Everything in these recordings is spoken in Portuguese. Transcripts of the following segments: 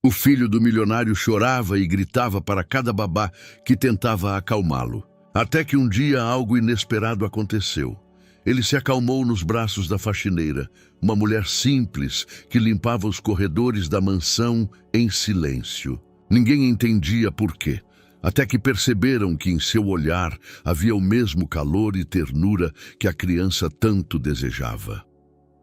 O filho do milionário chorava e gritava para cada babá que tentava acalmá-lo. Até que um dia algo inesperado aconteceu. Ele se acalmou nos braços da faxineira, uma mulher simples que limpava os corredores da mansão em silêncio. Ninguém entendia por quê, até que perceberam que em seu olhar havia o mesmo calor e ternura que a criança tanto desejava.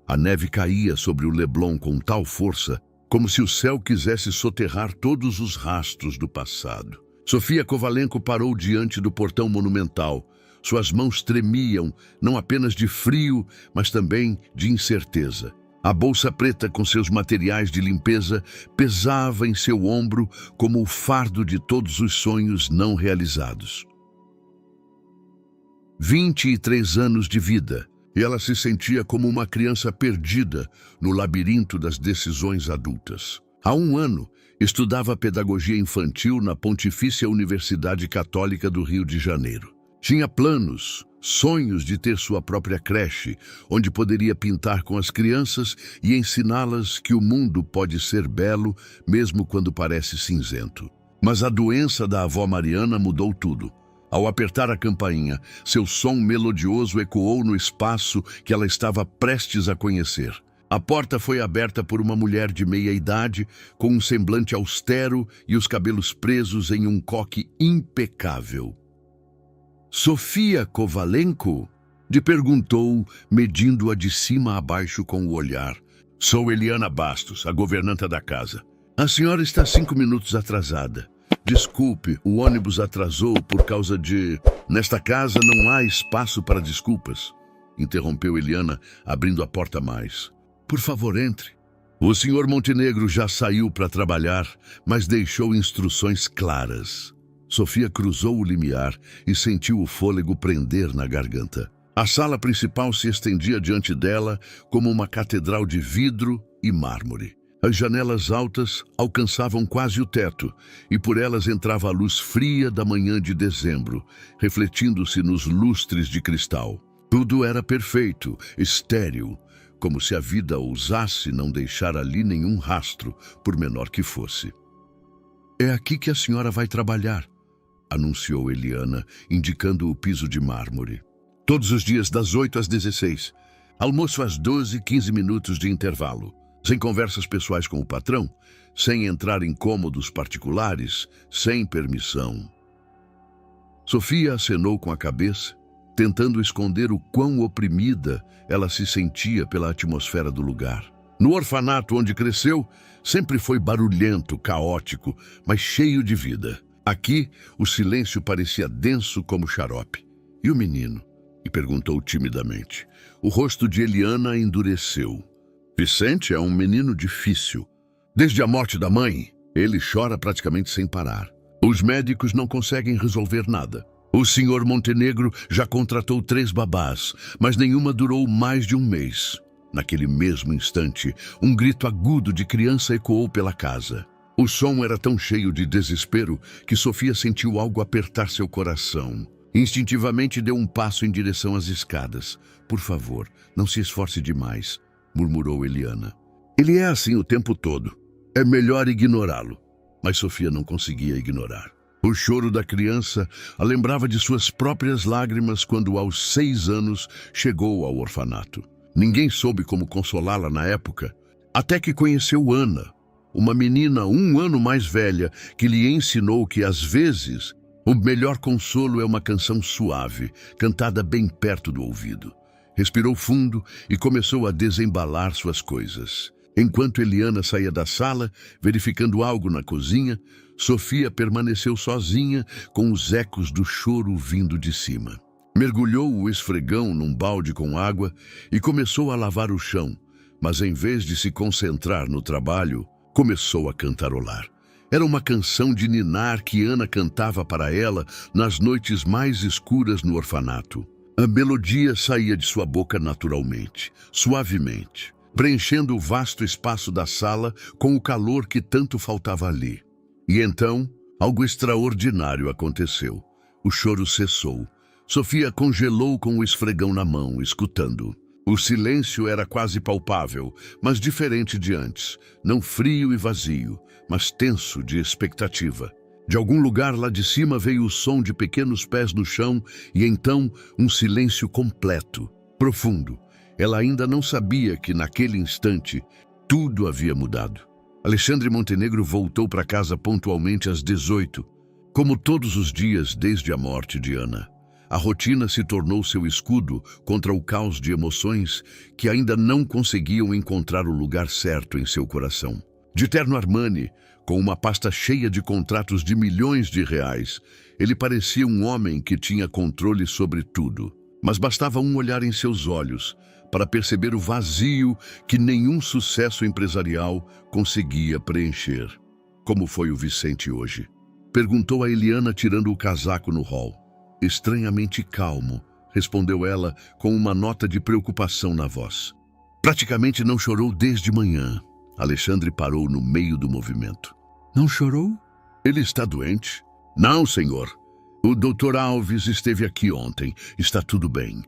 A neve caía sobre o Leblon com tal força, como se o céu quisesse soterrar todos os rastros do passado. Sofia Kovalenko parou diante do portão monumental. Suas mãos tremiam, não apenas de frio, mas também de incerteza. A bolsa preta com seus materiais de limpeza pesava em seu ombro como o fardo de todos os sonhos não realizados. 23 anos de vida, e ela se sentia como uma criança perdida no labirinto das decisões adultas. Há um ano, estudava pedagogia infantil na Pontifícia Universidade Católica do Rio de Janeiro. Tinha planos, sonhos de ter sua própria creche, onde poderia pintar com as crianças e ensiná-las que o mundo pode ser belo, mesmo quando parece cinzento. Mas a doença da avó Mariana mudou tudo. Ao apertar a campainha, seu som melodioso ecoou no espaço que ela estava prestes a conhecer. A porta foi aberta por uma mulher de meia-idade, com um semblante austero e os cabelos presos em um coque impecável. Sofia Kovalenko? Lhe perguntou, medindo-a de cima a baixo com o olhar. Sou Eliana Bastos, a governanta da casa. A senhora está 5 minutos atrasada. Desculpe, o ônibus atrasou por causa de... Nesta casa não há espaço para desculpas, interrompeu Eliana, abrindo a porta mais. Por favor, entre. O senhor Montenegro já saiu para trabalhar, mas deixou instruções claras. Sofia cruzou o limiar e sentiu o fôlego prender na garganta. A sala principal se estendia diante dela como uma catedral de vidro e mármore. As janelas altas alcançavam quase o teto, e por elas entrava a luz fria da manhã de dezembro, refletindo-se nos lustres de cristal. Tudo era perfeito, estéril, como se a vida ousasse não deixar ali nenhum rastro, por menor que fosse. É aqui que a senhora vai trabalhar, anunciou Eliana, indicando o piso de mármore. Todos os dias, das 8 às 16. Almoço às 12, 15 minutos de intervalo. Sem conversas pessoais com o patrão, sem entrar em cômodos particulares, sem permissão. Sofia acenou com a cabeça, tentando esconder o quão oprimida ela se sentia pela atmosfera do lugar. No orfanato onde cresceu, sempre foi barulhento, caótico, mas cheio de vida. Aqui, o silêncio parecia denso como xarope. E o menino? E perguntou timidamente. O rosto de Eliana endureceu. Vicente é um menino difícil. Desde a morte da mãe, ele chora praticamente sem parar. Os médicos não conseguem resolver nada. O senhor Montenegro já contratou 3 babás, mas nenhuma durou mais de um mês. Naquele mesmo instante, um grito agudo de criança ecoou pela casa. O som era tão cheio de desespero que Sofia sentiu algo apertar seu coração. Instintivamente deu um passo em direção às escadas. Por favor, não se esforce demais, murmurou Eliana. Ele é assim o tempo todo. É melhor ignorá-lo. Mas Sofia não conseguia ignorar. O choro da criança a lembrava de suas próprias lágrimas quando, aos 6 anos, chegou ao orfanato. Ninguém soube como consolá-la na época, até que conheceu Ana, uma menina 1 ano mais velha que lhe ensinou que, às vezes, o melhor consolo é uma canção suave, cantada bem perto do ouvido. Respirou fundo e começou a desembalar suas coisas. Enquanto Eliana saía da sala, verificando algo na cozinha, Sofia permaneceu sozinha com os ecos do choro vindo de cima. Mergulhou o esfregão num balde com água e começou a lavar o chão, mas em vez de se concentrar no trabalho, começou a cantarolar. Era uma canção de ninar que Ana cantava para ela nas noites mais escuras no orfanato. A melodia saía de sua boca naturalmente, suavemente, preenchendo o vasto espaço da sala com o calor que tanto faltava ali. E então, algo extraordinário aconteceu. O choro cessou. Sofia congelou com o esfregão na mão, escutando. O silêncio era quase palpável, mas diferente de antes. Não frio e vazio, mas tenso de expectativa. De algum lugar lá de cima veio o som de pequenos pés no chão e então um silêncio completo, profundo. Ela ainda não sabia que naquele instante tudo havia mudado. Alexandre Montenegro voltou para casa pontualmente às 18, como todos os dias desde a morte de Ana. A rotina se tornou seu escudo contra o caos de emoções que ainda não conseguiam encontrar o lugar certo em seu coração. De terno Armani, com uma pasta cheia de contratos de milhões de reais, ele parecia um homem que tinha controle sobre tudo. Mas bastava um olhar em seus olhos para perceber o vazio que nenhum sucesso empresarial conseguia preencher. Como foi o Vicente hoje? Perguntou a Eliana tirando o casaco no hall. Estranhamente calmo, respondeu ela com uma nota de preocupação na voz. Praticamente não chorou desde manhã. Alexandre parou no meio do movimento. Não chorou? Ele está doente? Não, senhor. O Dr. Alves esteve aqui ontem. Está tudo bem.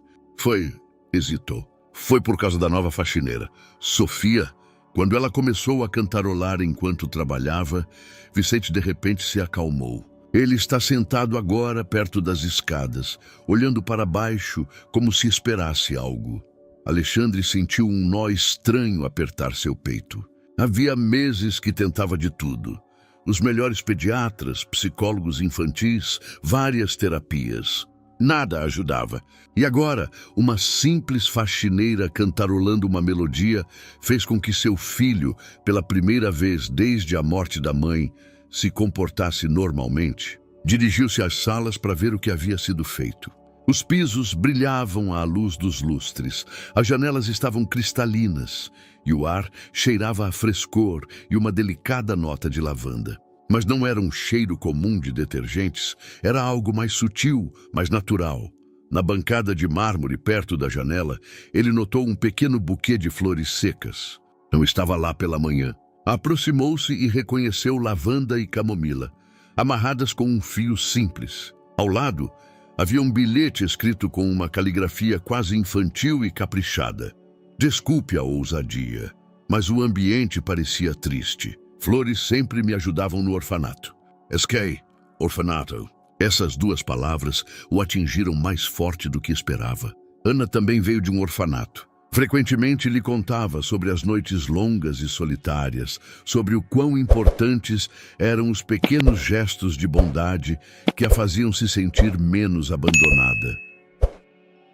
Hesitou. Foi por causa da nova faxineira, Sofia. Quando ela começou a cantarolar enquanto trabalhava, Vicente de repente se acalmou. Ele está sentado agora perto das escadas, olhando para baixo como se esperasse algo. Alexandre sentiu um nó estranho apertar seu peito. Havia meses que tentava de tudo. Os melhores pediatras, psicólogos infantis, várias terapias. Nada ajudava. E agora, uma simples faxineira cantarolando uma melodia fez com que seu filho, pela primeira vez desde a morte da mãe, se comportasse normalmente. Dirigiu-se às salas para ver o que havia sido feito. Os pisos brilhavam à luz dos lustres, as janelas estavam cristalinas e o ar cheirava a frescor e uma delicada nota de lavanda. Mas não era um cheiro comum de detergentes, era algo mais sutil, mais natural. Na bancada de mármore perto da janela, ele notou um pequeno buquê de flores secas. Não estava lá pela manhã. Aproximou-se e reconheceu lavanda e camomila, amarradas com um fio simples. Ao lado, havia um bilhete escrito com uma caligrafia quase infantil e caprichada. Desculpe a ousadia, mas o ambiente parecia triste. Flores sempre me ajudavam no orfanato. Esquei, orfanato. Essas duas palavras o atingiram mais forte do que esperava. Ana também veio de um orfanato. Frequentemente lhe contava sobre as noites longas e solitárias, sobre o quão importantes eram os pequenos gestos de bondade que a faziam se sentir menos abandonada.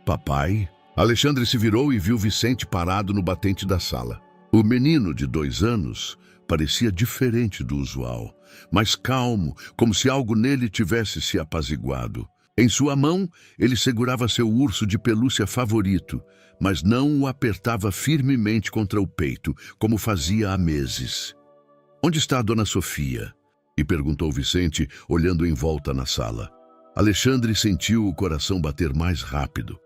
Papai? Alexandre se virou e viu Vicente parado no batente da sala. O menino de 2 anos parecia diferente do usual, mais calmo, como se algo nele tivesse se apaziguado. Em sua mão, ele segurava seu urso de pelúcia favorito, mas não o apertava firmemente contra o peito, como fazia há meses. Onde está a dona Sofia? E perguntou Vicente, olhando em volta na sala. Alexandre sentiu o coração bater mais rápido.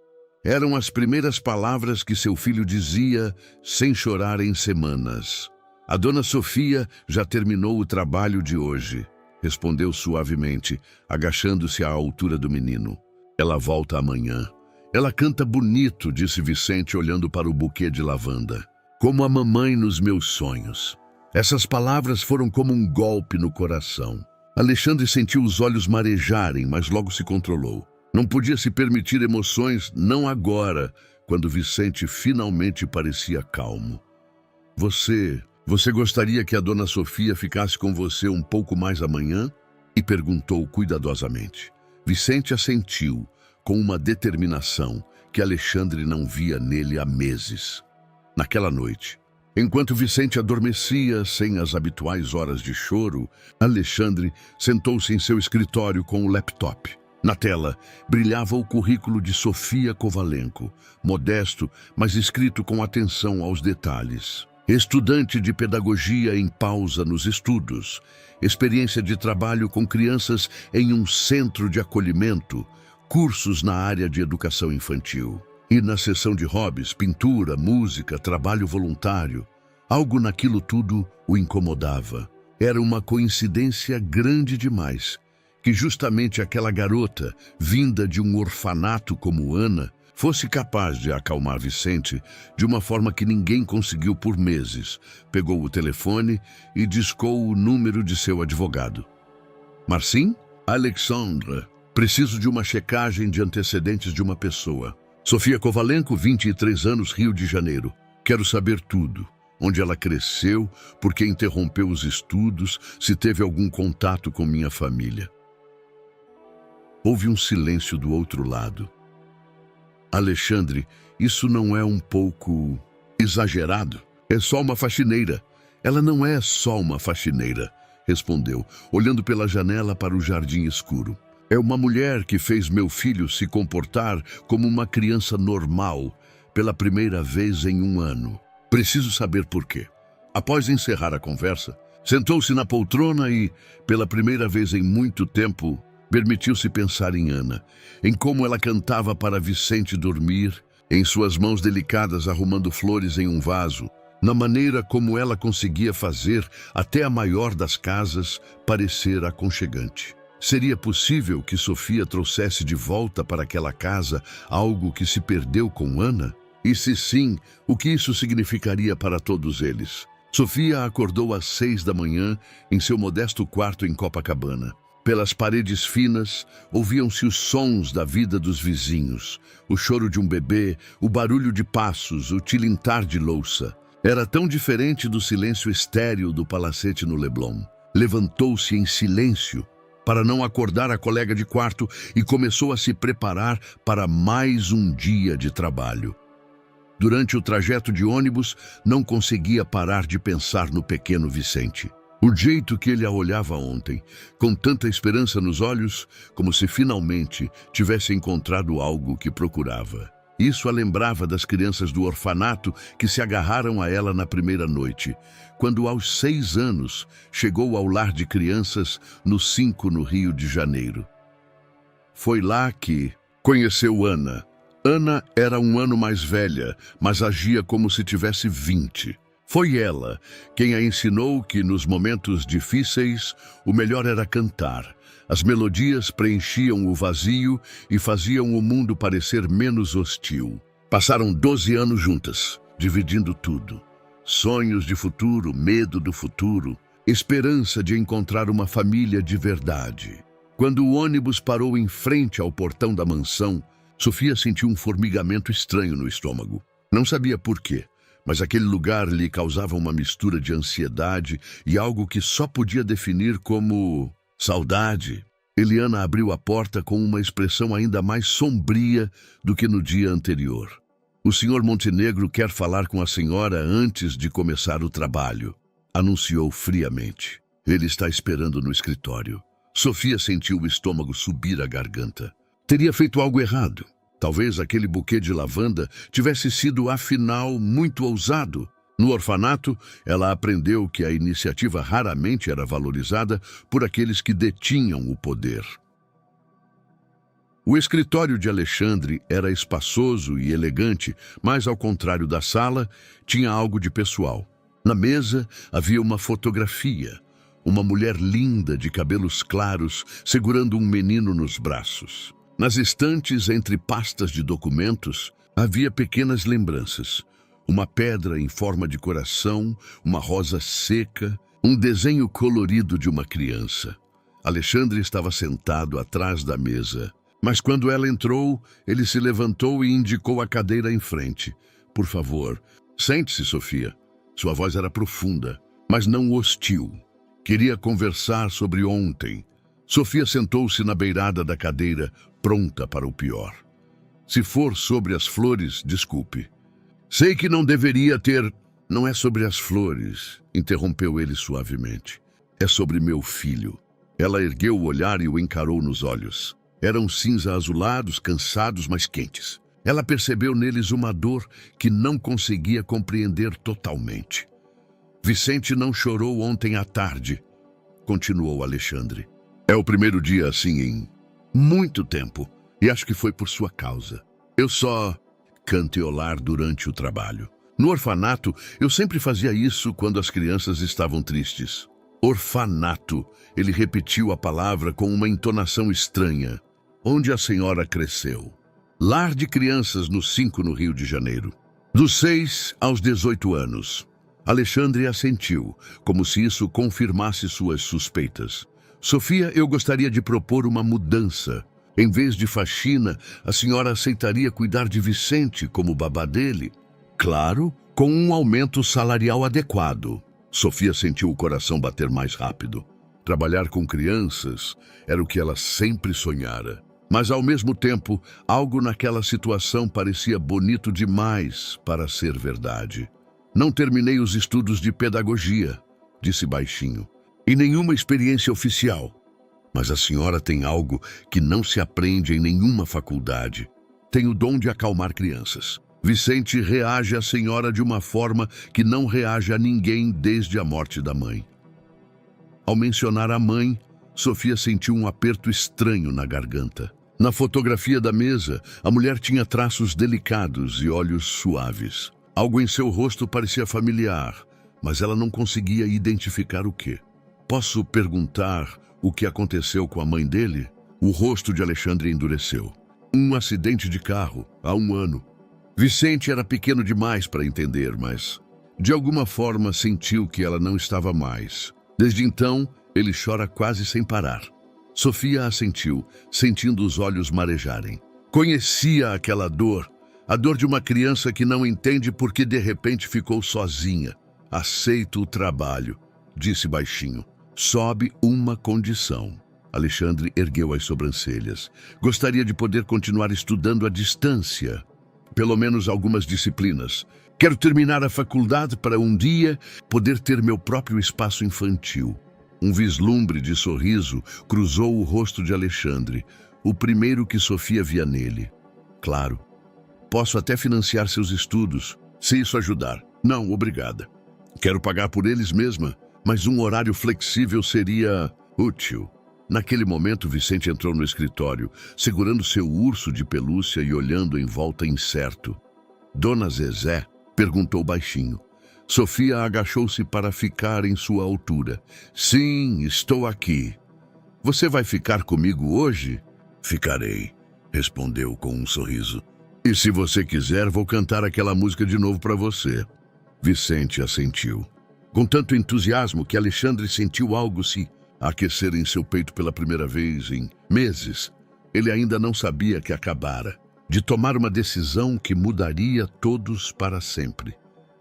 Eram as primeiras palavras que seu filho dizia sem chorar em semanas. A dona Sofia já terminou o trabalho de hoje, respondeu suavemente, agachando-se à altura do menino. Ela volta amanhã. Ela canta bonito, disse Vicente, olhando para o buquê de lavanda. Como a mamãe nos meus sonhos. Essas palavras foram como um golpe no coração. Alexandre sentiu os olhos marejarem, mas logo se controlou. Não podia se permitir emoções, não agora, quando Vicente finalmente parecia calmo. Você gostaria que a dona Sofia ficasse com você um pouco mais amanhã? E perguntou cuidadosamente. Vicente assentiu, com uma determinação que Alexandre não via nele há meses. Naquela noite, enquanto Vicente adormecia sem as habituais horas de choro, Alexandre sentou-se em seu escritório com o laptop. Na tela, brilhava o currículo de Sofia Kovalenko, modesto, mas escrito com atenção aos detalhes. Estudante de pedagogia em pausa nos estudos, experiência de trabalho com crianças em um centro de acolhimento, cursos na área de educação infantil. E na seção de hobbies, pintura, música, trabalho voluntário. Algo naquilo tudo o incomodava. Era uma coincidência grande demais que justamente aquela garota, vinda de um orfanato como Ana, fosse capaz de acalmar Vicente de uma forma que ninguém conseguiu por meses. Pegou o telefone e discou o número de seu advogado. Marcin? Alexandre, preciso de uma checagem de antecedentes de uma pessoa. Sofia Kovalenko, 23 anos, Rio de Janeiro. Quero saber tudo. Onde ela cresceu, por que interrompeu os estudos, se teve algum contato com minha família. Houve um silêncio do outro lado. Alexandre, isso não é um pouco exagerado? É só uma faxineira. Ela não é só uma faxineira, respondeu, olhando pela janela para o jardim escuro. É uma mulher que fez meu filho se comportar como uma criança normal pela primeira vez em um ano. Preciso saber por quê. Após encerrar a conversa, sentou-se na poltrona e, pela primeira vez em muito tempo, permitiu-se pensar em Ana, em como ela cantava para Vicente dormir, em suas mãos delicadas arrumando flores em um vaso, na maneira como ela conseguia fazer até a maior das casas parecer aconchegante. Seria possível que Sofia trouxesse de volta para aquela casa algo que se perdeu com Ana? E se sim, o que isso significaria para todos eles? Sofia acordou às 6 da manhã em seu modesto quarto em Copacabana. Pelas paredes finas, ouviam-se os sons da vida dos vizinhos, o choro de um bebê, o barulho de passos, o tilintar de louça. Era tão diferente do silêncio estéril do palacete no Leblon. Levantou-se em silêncio para não acordar a colega de quarto e começou a se preparar para mais um dia de trabalho. Durante o trajeto de ônibus, não conseguia parar de pensar no pequeno Vicente. O jeito que ele a olhava ontem, com tanta esperança nos olhos, como se finalmente tivesse encontrado algo que procurava. Isso a lembrava das crianças do orfanato que se agarraram a ela na primeira noite, quando aos 6 anos chegou ao lar de crianças no 5 no Rio de Janeiro. Foi lá que conheceu Ana. Ana era um ano mais velha, mas agia como se tivesse 20. Foi ela quem a ensinou que, nos momentos difíceis, o melhor era cantar. As melodias preenchiam o vazio e faziam o mundo parecer menos hostil. Passaram 12 anos juntas, dividindo tudo. Sonhos de futuro, medo do futuro, esperança de encontrar uma família de verdade. Quando o ônibus parou em frente ao portão da mansão, Sofia sentiu um formigamento estranho no estômago. Não sabia por quê, mas aquele lugar lhe causava uma mistura de ansiedade e algo que só podia definir como saudade. Eliana abriu a porta com uma expressão ainda mais sombria do que no dia anterior. O Sr. Montenegro quer falar com a senhora antes de começar o trabalho, anunciou friamente. Ele está esperando no escritório. Sofia sentiu o estômago subir à garganta. Teria feito algo errado. Talvez aquele buquê de lavanda tivesse sido, afinal, muito ousado. No orfanato, ela aprendeu que a iniciativa raramente era valorizada por aqueles que detinham o poder. O escritório de Alexandre era espaçoso e elegante, mas, ao contrário da sala, tinha algo de pessoal. Na mesa havia uma fotografia, uma mulher linda de cabelos claros segurando um menino nos braços. Nas estantes, entre pastas de documentos, havia pequenas lembranças. Uma pedra em forma de coração, uma rosa seca, um desenho colorido de uma criança. Alexandre estava sentado atrás da mesa, mas quando ela entrou, ele se levantou e indicou a cadeira em frente. Por favor, sente-se, Sofia. Sua voz era profunda, mas não hostil. Queria conversar sobre ontem. Sofia sentou-se na beirada da cadeira, pronta para o pior. Se for sobre as flores, desculpe. Sei que não deveria ter... Não é sobre as flores, interrompeu ele suavemente. É sobre meu filho. Ela ergueu o olhar e o encarou nos olhos. Eram cinza-azulados, cansados, mas quentes. Ela percebeu neles uma dor que não conseguia compreender totalmente. Vicente não chorou ontem à tarde, continuou Alexandre. É o primeiro dia assim em muito tempo, e acho que foi por sua causa. Eu só canteolar durante o trabalho. No orfanato, eu sempre fazia isso quando as crianças estavam tristes. Orfanato, ele repetiu a palavra com uma entonação estranha. Onde a senhora cresceu? Lar de crianças no 5 no Rio de Janeiro. Dos 6 aos 18 anos. Alexandre assentiu, como se isso confirmasse suas suspeitas. Sofia, eu gostaria de propor uma mudança. Em vez de faxina, a senhora aceitaria cuidar de Vicente como babá dele? Claro, com um aumento salarial adequado. Sofia sentiu o coração bater mais rápido. Trabalhar com crianças era o que ela sempre sonhara. Mas, ao mesmo tempo, algo naquela situação parecia bonito demais para ser verdade. Não terminei os estudos de pedagogia, disse baixinho, e nenhuma experiência oficial. Mas a senhora tem algo que não se aprende em nenhuma faculdade. Tem o dom de acalmar crianças. Vicente reage à senhora de uma forma que não reage a ninguém desde a morte da mãe. Ao mencionar a mãe, Sofia sentiu um aperto estranho na garganta. Na fotografia da mesa, a mulher tinha traços delicados e olhos suaves. Algo em seu rosto parecia familiar, mas ela não conseguia identificar o que. Posso perguntar o que aconteceu com a mãe dele? O rosto de Alexandre endureceu. Um acidente de carro, há 1 ano. Vicente era pequeno demais para entender, mas, de alguma forma, sentiu que ela não estava mais. Desde então, ele chora quase sem parar. Sofia assentiu, sentindo os olhos marejarem. Conhecia aquela dor, a dor de uma criança que não entende porque de repente ficou sozinha. Aceito o trabalho, disse baixinho. Sob uma condição. Alexandre ergueu as sobrancelhas. Gostaria de poder continuar estudando à distância. Pelo menos algumas disciplinas. Quero terminar a faculdade para um dia poder ter meu próprio espaço infantil. Um vislumbre de sorriso cruzou o rosto de Alexandre, o primeiro que Sofia via nele. Claro. Posso até financiar seus estudos, se isso ajudar. Não, obrigada. Quero pagar por eles mesma, mas um horário flexível seria útil. Naquele momento, Vicente entrou no escritório, segurando seu urso de pelúcia e olhando em volta incerto. Dona Zezé? Perguntou baixinho. Sofia agachou-se para ficar em sua altura. Sim, estou aqui. Você vai ficar comigo hoje? Ficarei, respondeu com um sorriso. E se você quiser, vou cantar aquela música de novo para você. Vicente assentiu. Com tanto entusiasmo que Alexandre sentiu algo se aquecer em seu peito pela primeira vez em meses. Ele ainda não sabia que acabara de tomar uma decisão que mudaria todos para sempre.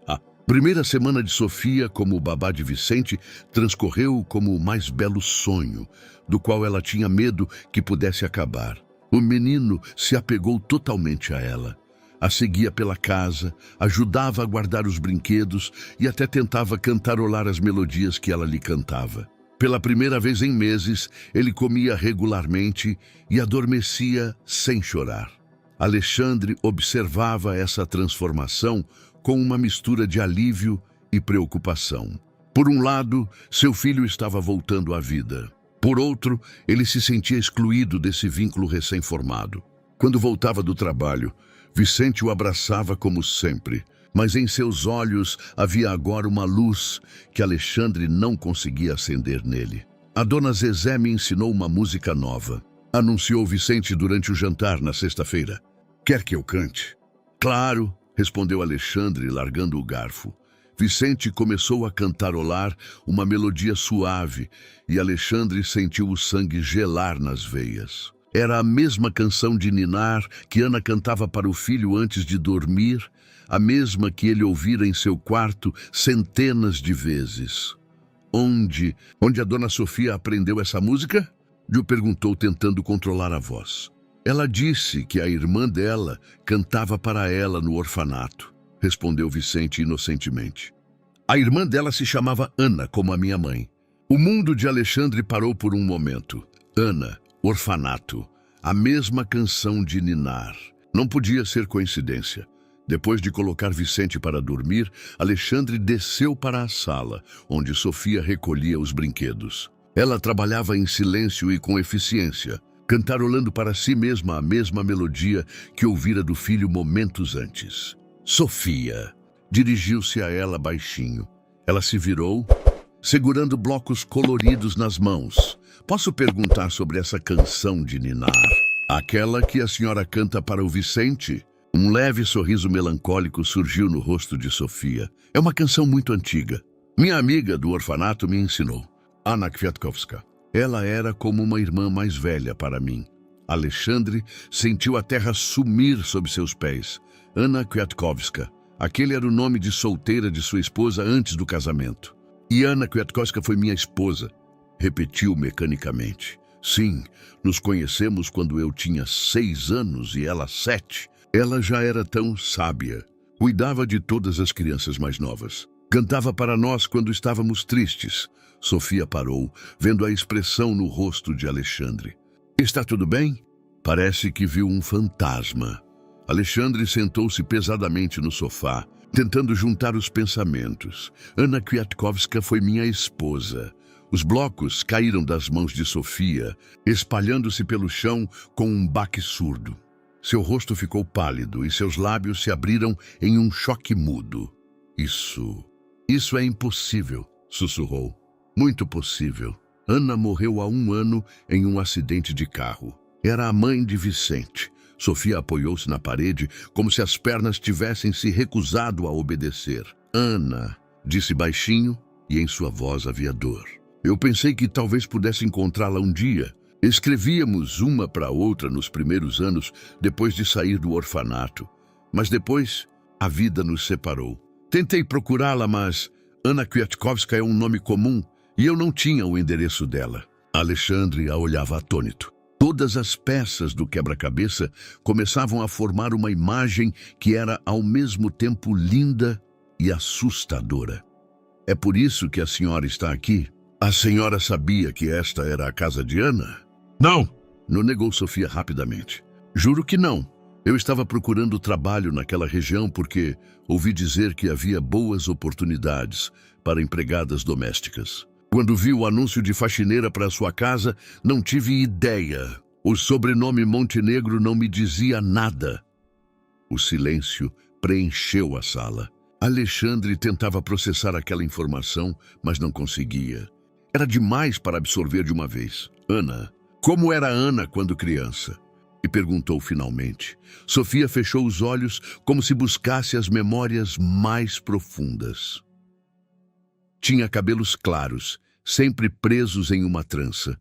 A primeira semana de Sofia como babá de Vicente transcorreu como o mais belo sonho, do qual ela tinha medo que pudesse acabar. O menino se apegou totalmente a ela. A seguia pela casa, ajudava a guardar os brinquedos e até tentava cantarolar as melodias que ela lhe cantava. Pela primeira vez em meses, ele comia regularmente e adormecia sem chorar. Alexandre observava essa transformação com uma mistura de alívio e preocupação. Por um lado, seu filho estava voltando à vida. Por outro, ele se sentia excluído desse vínculo recém-formado. Quando voltava do trabalho, Vicente o abraçava como sempre, mas em seus olhos havia agora uma luz que Alexandre não conseguia acender nele. A dona Zezé me ensinou uma música nova, anunciou Vicente durante o jantar na sexta-feira. Quer que eu cante? Claro, respondeu Alexandre, largando o garfo. Vicente começou a cantarolar uma melodia suave e Alexandre sentiu o sangue gelar nas veias. Era a mesma canção de ninar que Ana cantava para o filho antes de dormir, a mesma que ele ouvira em seu quarto centenas de vezes. Onde a dona Sofia aprendeu essa música? Ju perguntou, tentando controlar a voz. Ela disse que a irmã dela cantava para ela no orfanato, respondeu Vicente inocentemente. A irmã dela se chamava Ana, como a minha mãe. O mundo de Alexandre parou por um momento. Ana, orfanato, a mesma canção de ninar. Não podia ser coincidência. Depois de colocar Vicente para dormir, Alexandre desceu para a sala, onde Sofia recolhia os brinquedos. Ela trabalhava em silêncio e com eficiência, cantarolando para si mesma a mesma melodia que ouvira do filho momentos antes. Sofia dirigiu-se a ela baixinho. Ela se virou, segurando blocos coloridos nas mãos. Posso perguntar sobre essa canção de ninar? Aquela que a senhora canta para o Vicente? Um leve sorriso melancólico surgiu no rosto de Sofia. É uma canção muito antiga. Minha amiga do orfanato me ensinou. Anna Kwiatkowska. Ela era como uma irmã mais velha para mim. Alexandre sentiu a terra sumir sob seus pés. Anna Kwiatkowska. Aquele era o nome de solteira de sua esposa antes do casamento. E Anna Kwiatkowska foi minha esposa. Repetiu mecanicamente. Sim, nos conhecemos quando eu tinha 6 anos e ela 7. Ela já era tão sábia. Cuidava de todas as crianças mais novas. Cantava para nós quando estávamos tristes. Sofia parou, vendo a expressão no rosto de Alexandre. Está tudo bem? Parece que viu um fantasma. Alexandre sentou-se pesadamente no sofá, tentando juntar os pensamentos. Anna Kwiatkowska foi minha esposa. Os blocos caíram das mãos de Sofia, espalhando-se pelo chão com um baque surdo. Seu rosto ficou pálido e seus lábios se abriram em um choque mudo. Isso é impossível, sussurrou. Muito possível. Ana morreu há 1 ano em um acidente de carro. Era a mãe de Vicente. Sofia apoiou-se na parede como se as pernas tivessem se recusado a obedecer. Ana, disse baixinho, e em sua voz havia dor. Eu pensei que talvez pudesse encontrá-la um dia. Escrevíamos uma para outra nos primeiros anos, depois de sair do orfanato. Mas depois, a vida nos separou. Tentei procurá-la, mas Anna Kwiatkowska é um nome comum e eu não tinha o endereço dela. Alexandre a olhava atônito. Todas as peças do quebra-cabeça começavam a formar uma imagem que era ao mesmo tempo linda e assustadora. É por isso que a senhora está aqui? A senhora sabia que esta era a casa de Ana? Não! Negou Sofia rapidamente. Juro que não. Eu estava procurando trabalho naquela região porque ouvi dizer que havia boas oportunidades para empregadas domésticas. Quando vi o anúncio de faxineira para sua casa, não tive ideia. O sobrenome Montenegro não me dizia nada. O silêncio preencheu a sala. Alexandre tentava processar aquela informação, mas não conseguia. Era demais para absorver de uma vez. Ana, como era Ana quando criança? E perguntou finalmente. Sofia fechou os olhos como se buscasse as memórias mais profundas. Tinha cabelos claros, sempre presos em uma trança.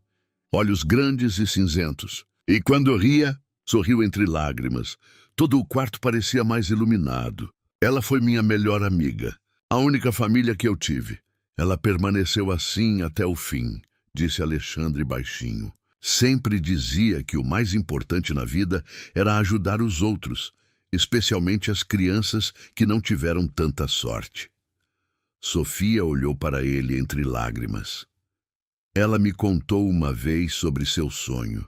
Olhos grandes e cinzentos. E quando ria, sorriu entre lágrimas. Todo o quarto parecia mais iluminado. Ela foi minha melhor amiga, a única família que eu tive. Ela permaneceu assim até o fim, disse Alexandre baixinho. Sempre dizia que o mais importante na vida era ajudar os outros, especialmente as crianças que não tiveram tanta sorte. Sofia olhou para ele entre lágrimas. Ela me contou uma vez sobre seu sonho.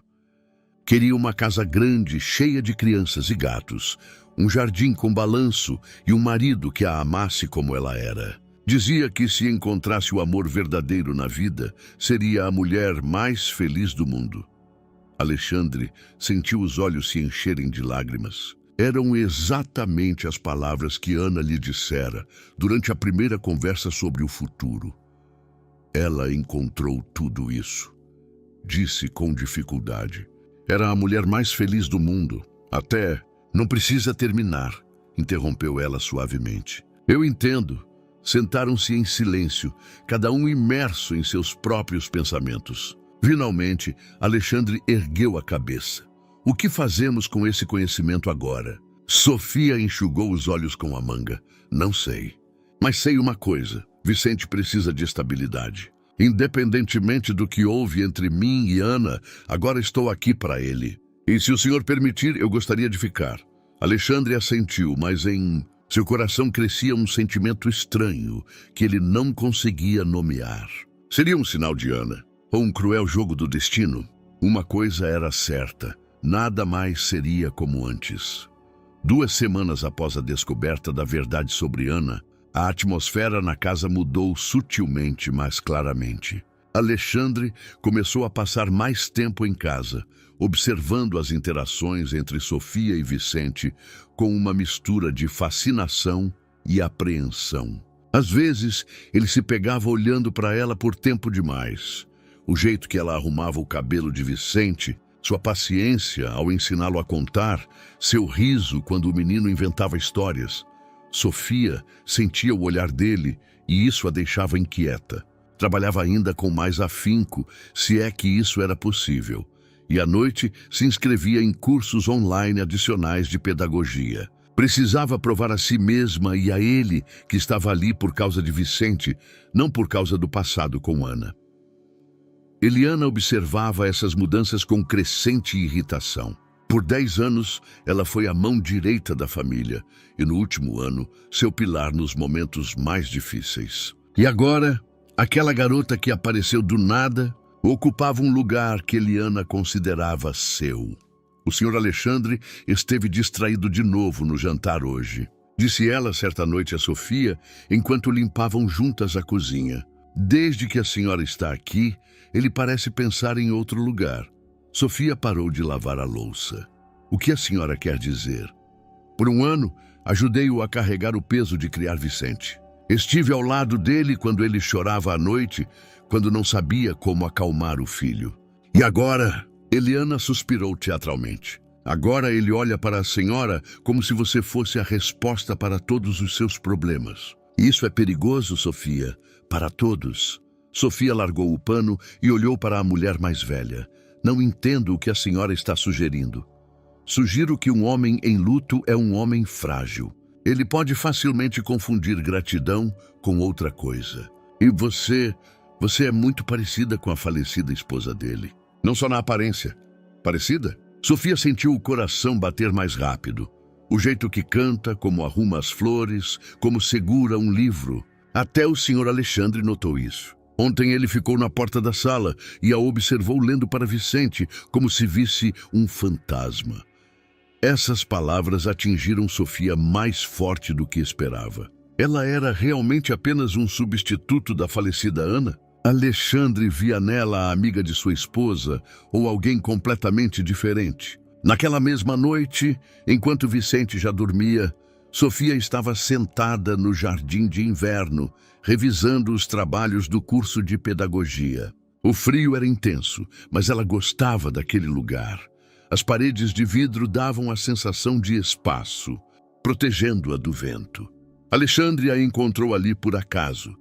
Queria uma casa grande, cheia de crianças e gatos, um jardim com balanço e um marido que a amasse como ela era. Dizia que se encontrasse o amor verdadeiro na vida, seria a mulher mais feliz do mundo. Alexandre sentiu os olhos se encherem de lágrimas. Eram exatamente as palavras que Ana lhe dissera durante a primeira conversa sobre o futuro. Ela encontrou tudo isso. Disse com dificuldade. Era a mulher mais feliz do mundo. Até, não precisa terminar, interrompeu ela suavemente. Eu entendo. Sentaram-se em silêncio, cada um imerso em seus próprios pensamentos. Finalmente, Alexandre ergueu a cabeça. O que fazemos com esse conhecimento agora? Sofia enxugou os olhos com a manga. Não sei. Mas sei uma coisa. Vicente precisa de estabilidade. Independentemente do que houve entre mim e Ana, agora estou aqui para ele. E se o senhor permitir, eu gostaria de ficar. Alexandre assentiu, mas em seu coração crescia um sentimento estranho que ele não conseguia nomear. Seria um sinal de Ana, ou um cruel jogo do destino? Uma coisa era certa. Nada mais seria como antes. 2 semanas após a descoberta da verdade sobre Ana, a atmosfera na casa mudou sutilmente, mas claramente. Alexandre começou a passar mais tempo em casa, observando as interações entre Sofia e Vicente com uma mistura de fascinação e apreensão. Às vezes, ele se pegava olhando para ela por tempo demais. O jeito que ela arrumava o cabelo de Vicente, Sua paciência ao ensiná-lo a contar, seu riso quando o menino inventava histórias. Sofia sentia o olhar dele e isso a deixava inquieta. Trabalhava ainda com mais afinco, se é que isso era possível. E à noite se inscrevia em cursos online adicionais de pedagogia. Precisava provar a si mesma e a ele que estava ali por causa de Vicente, não por causa do passado com Ana. Eliana observava essas mudanças com crescente irritação. Por 10 anos, ela foi a mão direita da família e, no último ano, seu pilar nos momentos mais difíceis. E agora, aquela garota que apareceu do nada ocupava um lugar que Eliana considerava seu. O Sr. Alexandre esteve distraído de novo no jantar hoje. Disse ela certa noite a Sofia, enquanto limpavam juntas a cozinha. Desde que a senhora está aqui, ele parece pensar em outro lugar. Sofia parou de lavar a louça. O que a senhora quer dizer? Por um ano, ajudei-o a carregar o peso de criar Vicente. Estive ao lado dele quando ele chorava à noite, quando não sabia como acalmar o filho. E agora, Eliana suspirou teatralmente. Agora ele olha para a senhora como se você fosse a resposta para todos os seus problemas. Isso é perigoso, Sofia, para todos. Sofia largou o pano e olhou para a mulher mais velha. Não entendo o que a senhora está sugerindo. Sugiro que um homem em luto é um homem frágil. Ele pode facilmente confundir gratidão com outra coisa. E você é muito parecida com a falecida esposa dele. Não só na aparência. Parecida? Sofia sentiu o coração bater mais rápido. O jeito que canta, como arruma as flores, como segura um livro. Até o Sr. Alexandre notou isso. Ontem ele ficou na porta da sala e a observou lendo para Vicente, como se visse um fantasma. Essas palavras atingiram Sofia mais forte do que esperava. Ela era realmente apenas um substituto da falecida Ana? Alexandre via nela a amiga de sua esposa ou alguém completamente diferente. Naquela mesma noite, enquanto Vicente já dormia, Sofia estava sentada no jardim de inverno, revisando os trabalhos do curso de pedagogia. O frio era intenso, mas ela gostava daquele lugar. As paredes de vidro davam a sensação de espaço, protegendo-a do vento. Alexandre a encontrou ali por acaso,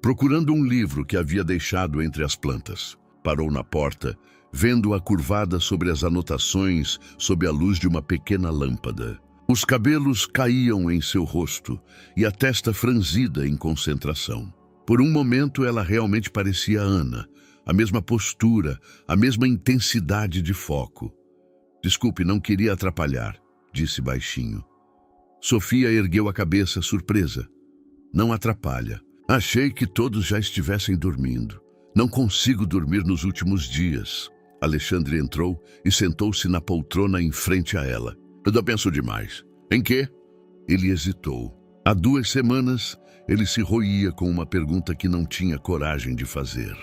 procurando um livro que havia deixado entre as plantas. Parou na porta, vendo-a curvada sobre as anotações sob a luz de uma pequena lâmpada. Os cabelos caíam em seu rosto e a testa franzida em concentração. Por um momento ela realmente parecia Ana, a mesma postura, a mesma intensidade de foco. Desculpe, não queria atrapalhar, disse baixinho. Sofia ergueu a cabeça, surpresa. Não atrapalha. Achei que todos já estivessem dormindo. Não consigo dormir nos últimos dias. Alexandre entrou e sentou-se na poltrona em frente a ela. Eu penso demais. Em quê? Ele hesitou. Há 2 semanas, ele se roía com uma pergunta que não tinha coragem de fazer.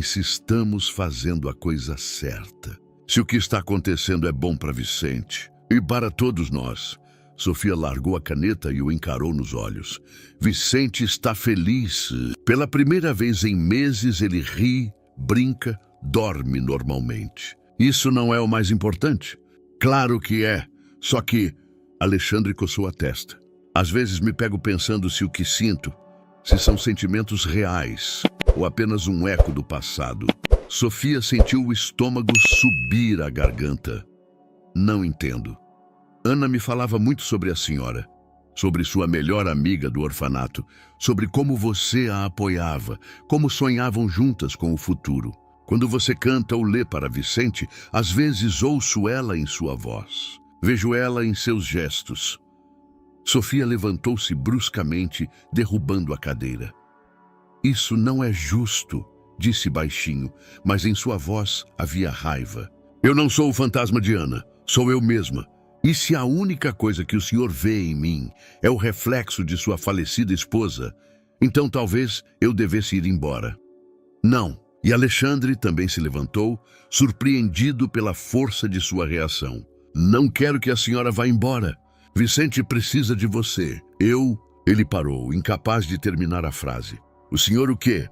Se estamos fazendo a coisa certa. Se o que está acontecendo é bom para Vicente e para todos nós. Sofia largou a caneta e o encarou nos olhos. Vicente está feliz. Pela primeira vez em meses, ele ri, brinca, dorme normalmente. Isso não é o mais importante? Claro que é. Só que Alexandre coçou a testa. Às vezes me pego pensando se o que sinto, se são sentimentos reais ou apenas um eco do passado. Sofia sentiu o estômago subir à garganta. Não entendo. Ana me falava muito sobre a senhora, sobre sua melhor amiga do orfanato, sobre como você a apoiava, como sonhavam juntas com o futuro. Quando você canta ou lê para Vicente, às vezes ouço ela em sua voz. Vejo ela em seus gestos. Sofia levantou-se bruscamente, derrubando a cadeira. Isso não é justo, disse baixinho, mas em sua voz havia raiva. Eu não sou o fantasma de Ana, sou eu mesma. E se a única coisa que o senhor vê em mim é o reflexo de sua falecida esposa, então talvez eu devesse ir embora. Não. E Alexandre também se levantou, surpreendido pela força de sua reação. Não quero que a senhora vá embora. Vicente precisa de você. Ele parou, incapaz de terminar a frase. O senhor o quê?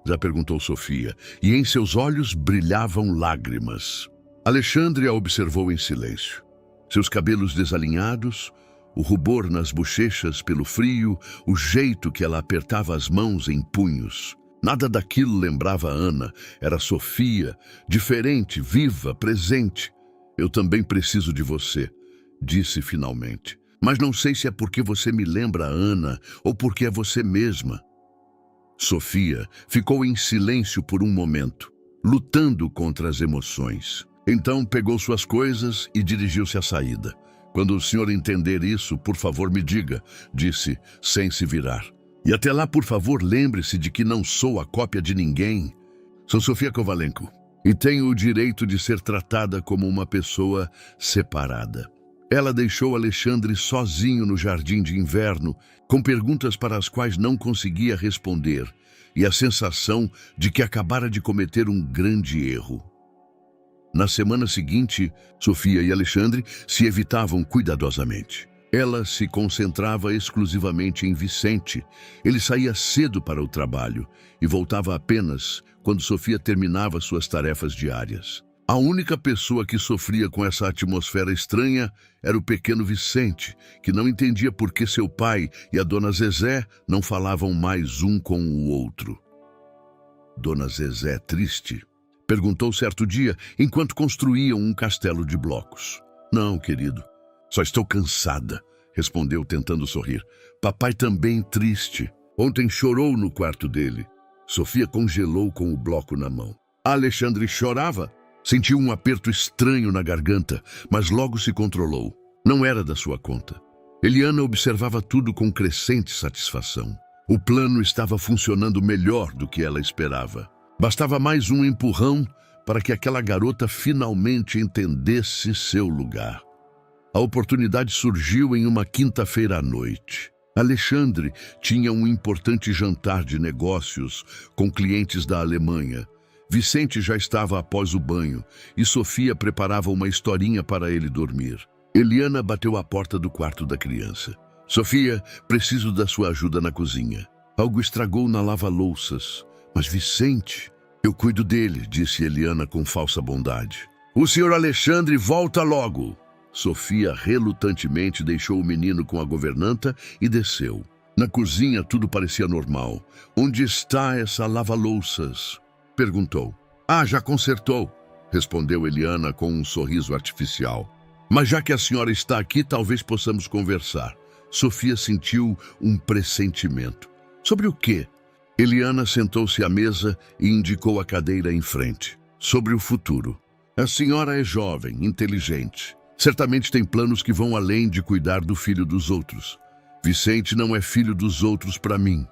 Já perguntou Sofia, e em seus olhos brilhavam lágrimas. Alexandre a observou em silêncio. Seus cabelos desalinhados, o rubor nas bochechas pelo frio, o jeito que ela apertava as mãos em punhos. Nada daquilo lembrava Ana. Era Sofia, diferente, viva, presente. Eu também preciso de você, disse finalmente. Mas não sei se é porque você me lembra Ana ou porque é você mesma. Sofia ficou em silêncio por um momento, lutando contra as emoções. Então pegou suas coisas e dirigiu-se à saída. Quando o senhor entender isso, por favor me diga, disse, sem se virar. E até lá, por favor, lembre-se de que não sou a cópia de ninguém. Sou Sofia Kovalenko e tenho o direito de ser tratada como uma pessoa separada. Ela deixou Alexandre sozinho no jardim de inverno, com perguntas para as quais não conseguia responder, e a sensação de que acabara de cometer um grande erro. Na semana seguinte, Sofia e Alexandre se evitavam cuidadosamente. Ela se concentrava exclusivamente em Vicente. Ele saía cedo para o trabalho e voltava apenas quando Sofia terminava suas tarefas diárias. A única pessoa que sofria com essa atmosfera estranha era o pequeno Vicente, que não entendia por que seu pai e a dona Zezé não falavam mais um com o outro. Dona Zezé, triste, perguntou certo dia, enquanto construíam um castelo de blocos. Não, querido, só estou cansada, respondeu tentando sorrir. Papai também triste. Ontem chorou no quarto dele. Sofia congelou com o bloco na mão. Alexandre chorava. Sentiu um aperto estranho na garganta, mas logo se controlou. Não era da sua conta. Eliana observava tudo com crescente satisfação. O plano estava funcionando melhor do que ela esperava. Bastava mais um empurrão para que aquela garota finalmente entendesse seu lugar. A oportunidade surgiu em uma quinta-feira à noite. Alexandre tinha um importante jantar de negócios com clientes da Alemanha. Vicente já estava após o banho e Sofia preparava uma historinha para ele dormir. Eliana bateu à porta do quarto da criança. Sofia, preciso da sua ajuda na cozinha. Algo estragou na lava-louças. Mas Vicente, eu cuido dele, disse Eliana com falsa bondade. O senhor Alexandre volta logo. Sofia relutantemente deixou o menino com a governanta e desceu. Na cozinha tudo parecia normal. Onde está essa lava-louças? Perguntou. Já consertou, respondeu Eliana com um sorriso artificial. Mas já que a senhora está aqui, talvez possamos conversar. Sofia sentiu um pressentimento. Sobre o quê? Eliana sentou-se à mesa e indicou a cadeira em frente. Sobre o futuro. A senhora é jovem, inteligente. Certamente tem planos que vão além de cuidar do filho dos outros. Vicente não é filho dos outros para mim.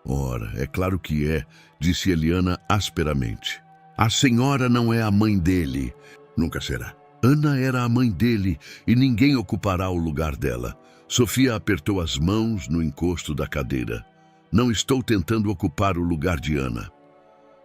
Ora, é claro que é, disse Eliana asperamente. A senhora não é a mãe dele. Nunca será. Ana era a mãe dele e ninguém ocupará o lugar dela. Sofia apertou as mãos no encosto da cadeira. Não estou tentando ocupar o lugar de Ana.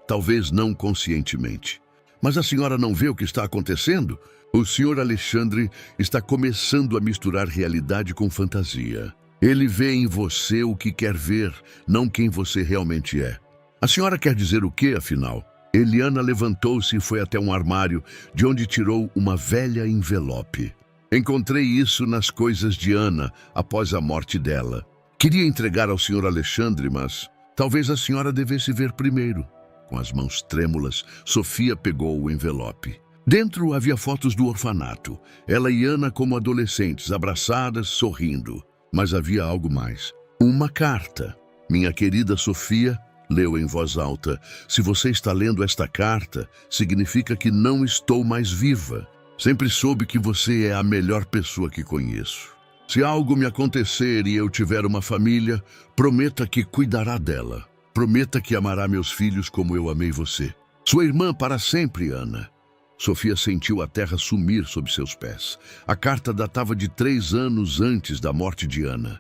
Talvez não conscientemente. Mas a senhora não vê o que está acontecendo? O senhor Alexandre está começando a misturar realidade com fantasia. Ele vê em você o que quer ver, não quem você realmente é. A senhora quer dizer o quê, afinal? Eliana levantou-se e foi até um armário, de onde tirou uma velha envelope. Encontrei isso nas coisas de Ana, após a morte dela. Queria entregar ao senhor Alexandre, mas talvez a senhora devesse ver primeiro. Com as mãos trêmulas, Sofia pegou o envelope. Dentro havia fotos do orfanato. Ela e Ana como adolescentes, abraçadas, sorrindo. Mas havia algo mais. Uma carta. Minha querida Sofia, leu em voz alta, se você está lendo esta carta, significa que não estou mais viva. Sempre soube que você é a melhor pessoa que conheço. Se algo me acontecer e eu tiver uma família, prometa que cuidará dela. Prometa que amará meus filhos como eu amei você. Sua irmã para sempre, Ana. Sofia sentiu a terra sumir sob seus pés. A carta datava de 3 anos antes da morte de Ana.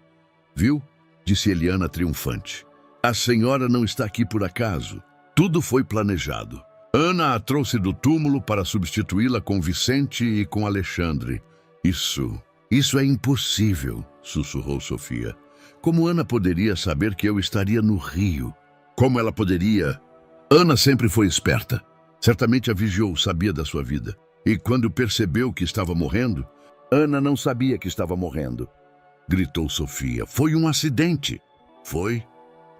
Viu? Disse Eliana triunfante. A senhora não está aqui por acaso. Tudo foi planejado. Ana a trouxe do túmulo para substituí-la com Vicente e com Alexandre. Isso é impossível, sussurrou Sofia. Como Ana poderia saber que eu estaria no Rio? Como ela poderia? Ana sempre foi esperta. Certamente a vigiou, sabia da sua vida. E quando percebeu que estava morrendo, Ana não sabia que estava morrendo. gritou Sofia. Foi um acidente. Foi.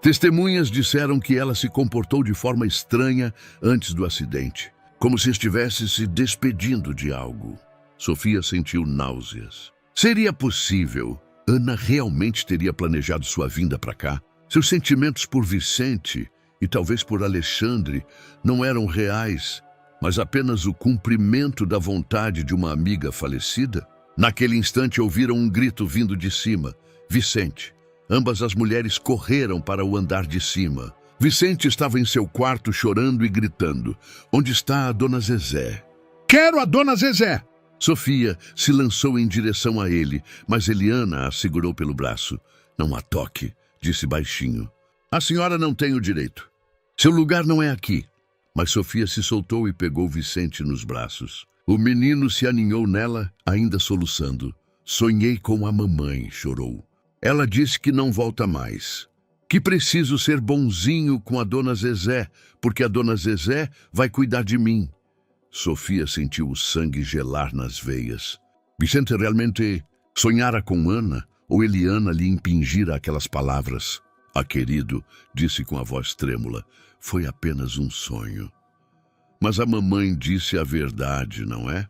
Testemunhas disseram que ela se comportou de forma estranha antes do acidente, como se estivesse se despedindo de algo. Sofia sentiu náuseas. Seria possível? Ana realmente teria planejado sua vinda para cá? Seus sentimentos por Vicente e talvez por Alexandre não eram reais, mas apenas o cumprimento da vontade de uma amiga falecida? Naquele instante ouviram um grito vindo de cima. Vicente. Ambas as mulheres correram para o andar de cima. Vicente estava em seu quarto chorando e gritando. Onde está a dona Zezé? Quero a dona Zezé! Sofia se lançou em direção a ele, mas Eliana a segurou pelo braço. Não a toque, disse baixinho. A senhora não tem o direito. Seu lugar não é aqui. Mas Sofia se soltou e pegou Vicente nos braços. O menino se aninhou nela, ainda soluçando. Sonhei com a mamãe, chorou. Ela disse que não volta mais. Que preciso ser bonzinho com a dona Zezé, porque a dona Zezé vai cuidar de mim. Sofia sentiu o sangue gelar nas veias. Vicente realmente sonhara com Ana, ou Eliana lhe impingira aquelas palavras. Ah, querido, disse com a voz trêmula, foi apenas um sonho. Mas a mamãe disse a verdade, não é?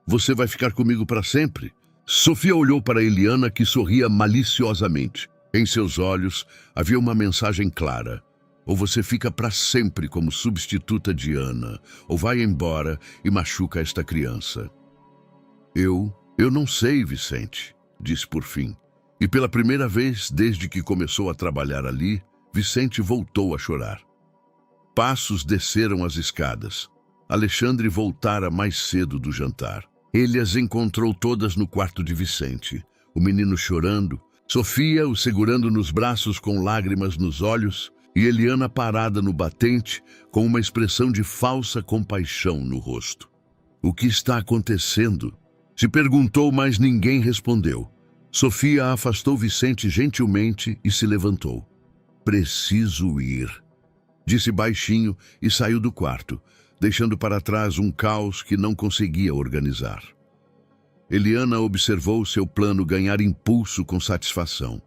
Você vai ficar comigo para sempre? Sofia olhou para Eliana, que sorria maliciosamente. Em seus olhos havia uma mensagem clara. Ou você fica para sempre como substituta de Ana, ou vai embora e machuca esta criança. Eu não sei, Vicente, disse por fim. E pela primeira vez, desde que começou a trabalhar ali, Vicente voltou a chorar. Passos desceram as escadas. Alexandre voltara mais cedo do jantar. Ele as encontrou todas no quarto de Vicente. O menino chorando, Sofia o segurando nos braços com lágrimas nos olhos e Eliana parada no batente com uma expressão de falsa compaixão no rosto. O que está acontecendo? Se perguntou, mas ninguém respondeu. Sofia afastou Vicente gentilmente e se levantou. Preciso ir, disse baixinho e saiu do quarto, deixando para trás um caos que não conseguia organizar. Eliana observou seu plano ganhar impulso com satisfação.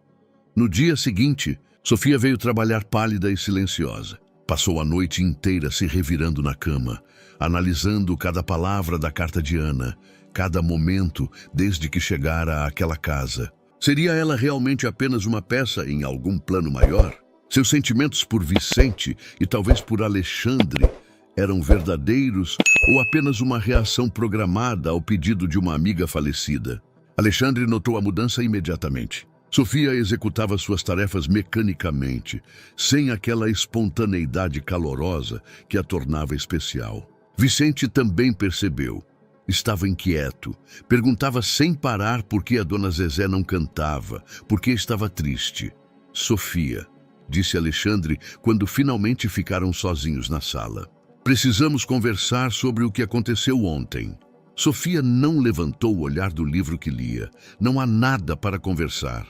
No dia seguinte, Sofia veio trabalhar pálida e silenciosa. Passou a noite inteira se revirando na cama, analisando cada palavra da carta de Ana, cada momento desde que chegara àquela casa. Seria ela realmente apenas uma peça em algum plano maior? Seus sentimentos por Vicente e talvez por Alexandre eram verdadeiros ou apenas uma reação programada ao pedido de uma amiga falecida? Alexandre notou a mudança imediatamente. Sofia executava suas tarefas mecanicamente, sem aquela espontaneidade calorosa que a tornava especial. Vicente também percebeu. Estava inquieto. Perguntava sem parar por que a dona Zezé não cantava, por que estava triste. Sofia, disse Alexandre quando finalmente ficaram sozinhos na sala. Precisamos conversar sobre o que aconteceu ontem. Sofia não levantou o olhar do livro que lia. Não há nada para conversar.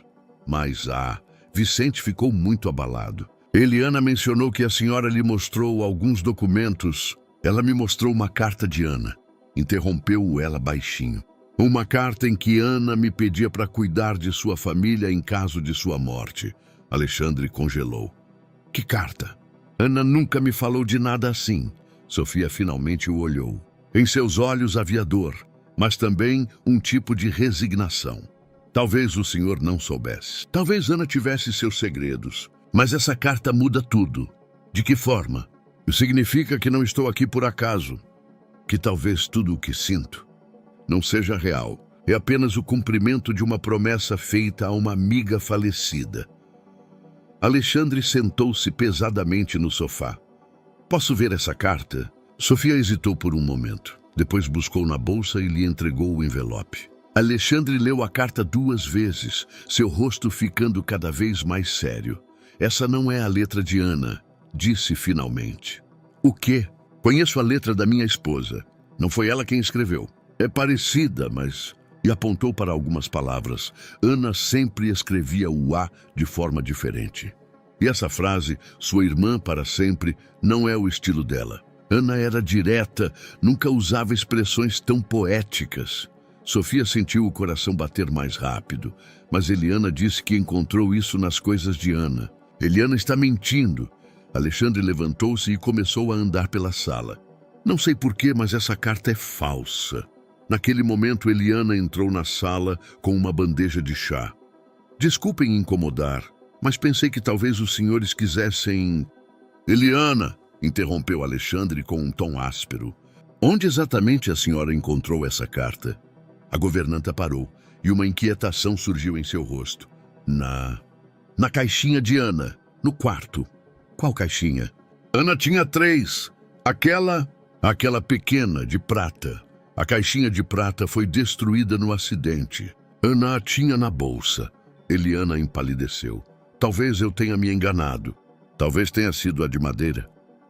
Mas Vicente ficou muito abalado. Eliana mencionou que a senhora lhe mostrou alguns documentos. Ela me mostrou uma carta de Ana. Interrompeu-o ela baixinho. Uma carta em que Ana me pedia para cuidar de sua família em caso de sua morte. Alexandre congelou. Que carta? Ana nunca me falou de nada assim. Sofia finalmente o olhou. Em seus olhos havia dor, mas também um tipo de resignação. Talvez o senhor não soubesse. Talvez Ana tivesse seus segredos. Mas essa carta muda tudo. De que forma? Significa que não estou aqui por acaso. Que talvez tudo o que sinto não seja real. É apenas o cumprimento de uma promessa feita a uma amiga falecida. Alexandre sentou-se pesadamente no sofá. Posso ver essa carta? Sofia hesitou por um momento. Depois buscou na bolsa e lhe entregou o envelope. Alexandre leu a carta 2 vezes, seu rosto ficando cada vez mais sério. Essa não é a letra de Ana, disse finalmente. O quê? Conheço a letra da minha esposa. Não foi ela quem escreveu. É parecida, mas... E apontou para algumas palavras. Ana sempre escrevia o A de forma diferente. E essa frase, sua irmã para sempre, não é o estilo dela. Ana era direta, nunca usava expressões tão poéticas. Sofia sentiu o coração bater mais rápido, mas Eliana disse que encontrou isso nas coisas de Ana. Eliana está mentindo. Alexandre levantou-se e começou a andar pela sala. Não sei porquê, mas essa carta é falsa. Naquele momento, Eliana entrou na sala com uma bandeja de chá. Desculpem incomodar, mas pensei que talvez os senhores quisessem... Eliana, interrompeu Alexandre com um tom áspero. Onde exatamente a senhora encontrou essa carta? A governanta parou e uma inquietação surgiu em seu rosto. Na caixinha de Ana, no quarto. Qual caixinha? Ana tinha 3. Aquela pequena, de prata. A caixinha de prata foi destruída no acidente. Ana a tinha na bolsa. Eliana empalideceu. Talvez eu tenha me enganado. Talvez tenha sido a de madeira.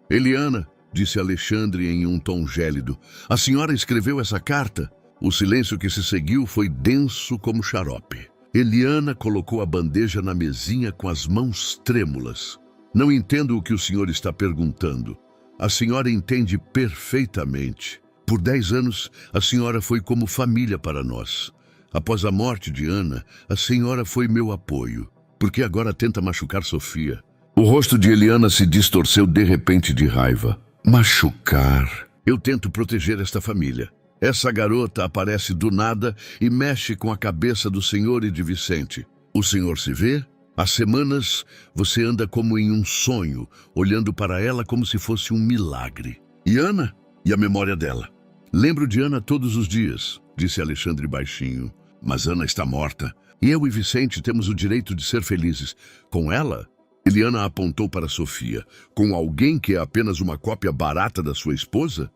Eliana, disse Alexandre em um tom gélido, a senhora escreveu essa carta? O silêncio que se seguiu foi denso como xarope. Eliana colocou a bandeja na mesinha com as mãos trêmulas. Não entendo o que o senhor está perguntando. A senhora entende perfeitamente. Por 10 anos, a senhora foi como família para nós. Após a morte de Ana, a senhora foi meu apoio. Por que agora tenta machucar Sofia? O rosto de Eliana se distorceu de repente de raiva. Machucar? Eu tento proteger esta família. Essa garota aparece do nada e mexe com a cabeça do senhor e de Vicente. O senhor se vê? Há semanas você anda como em um sonho, olhando para ela como se fosse um milagre. E Ana? E a memória dela? Lembro de Ana todos os dias, disse Alexandre baixinho. Mas Ana está morta. E eu e Vicente temos o direito de ser felizes. Com ela? Eliana apontou para Sofia. Com alguém que é apenas uma cópia barata da sua esposa?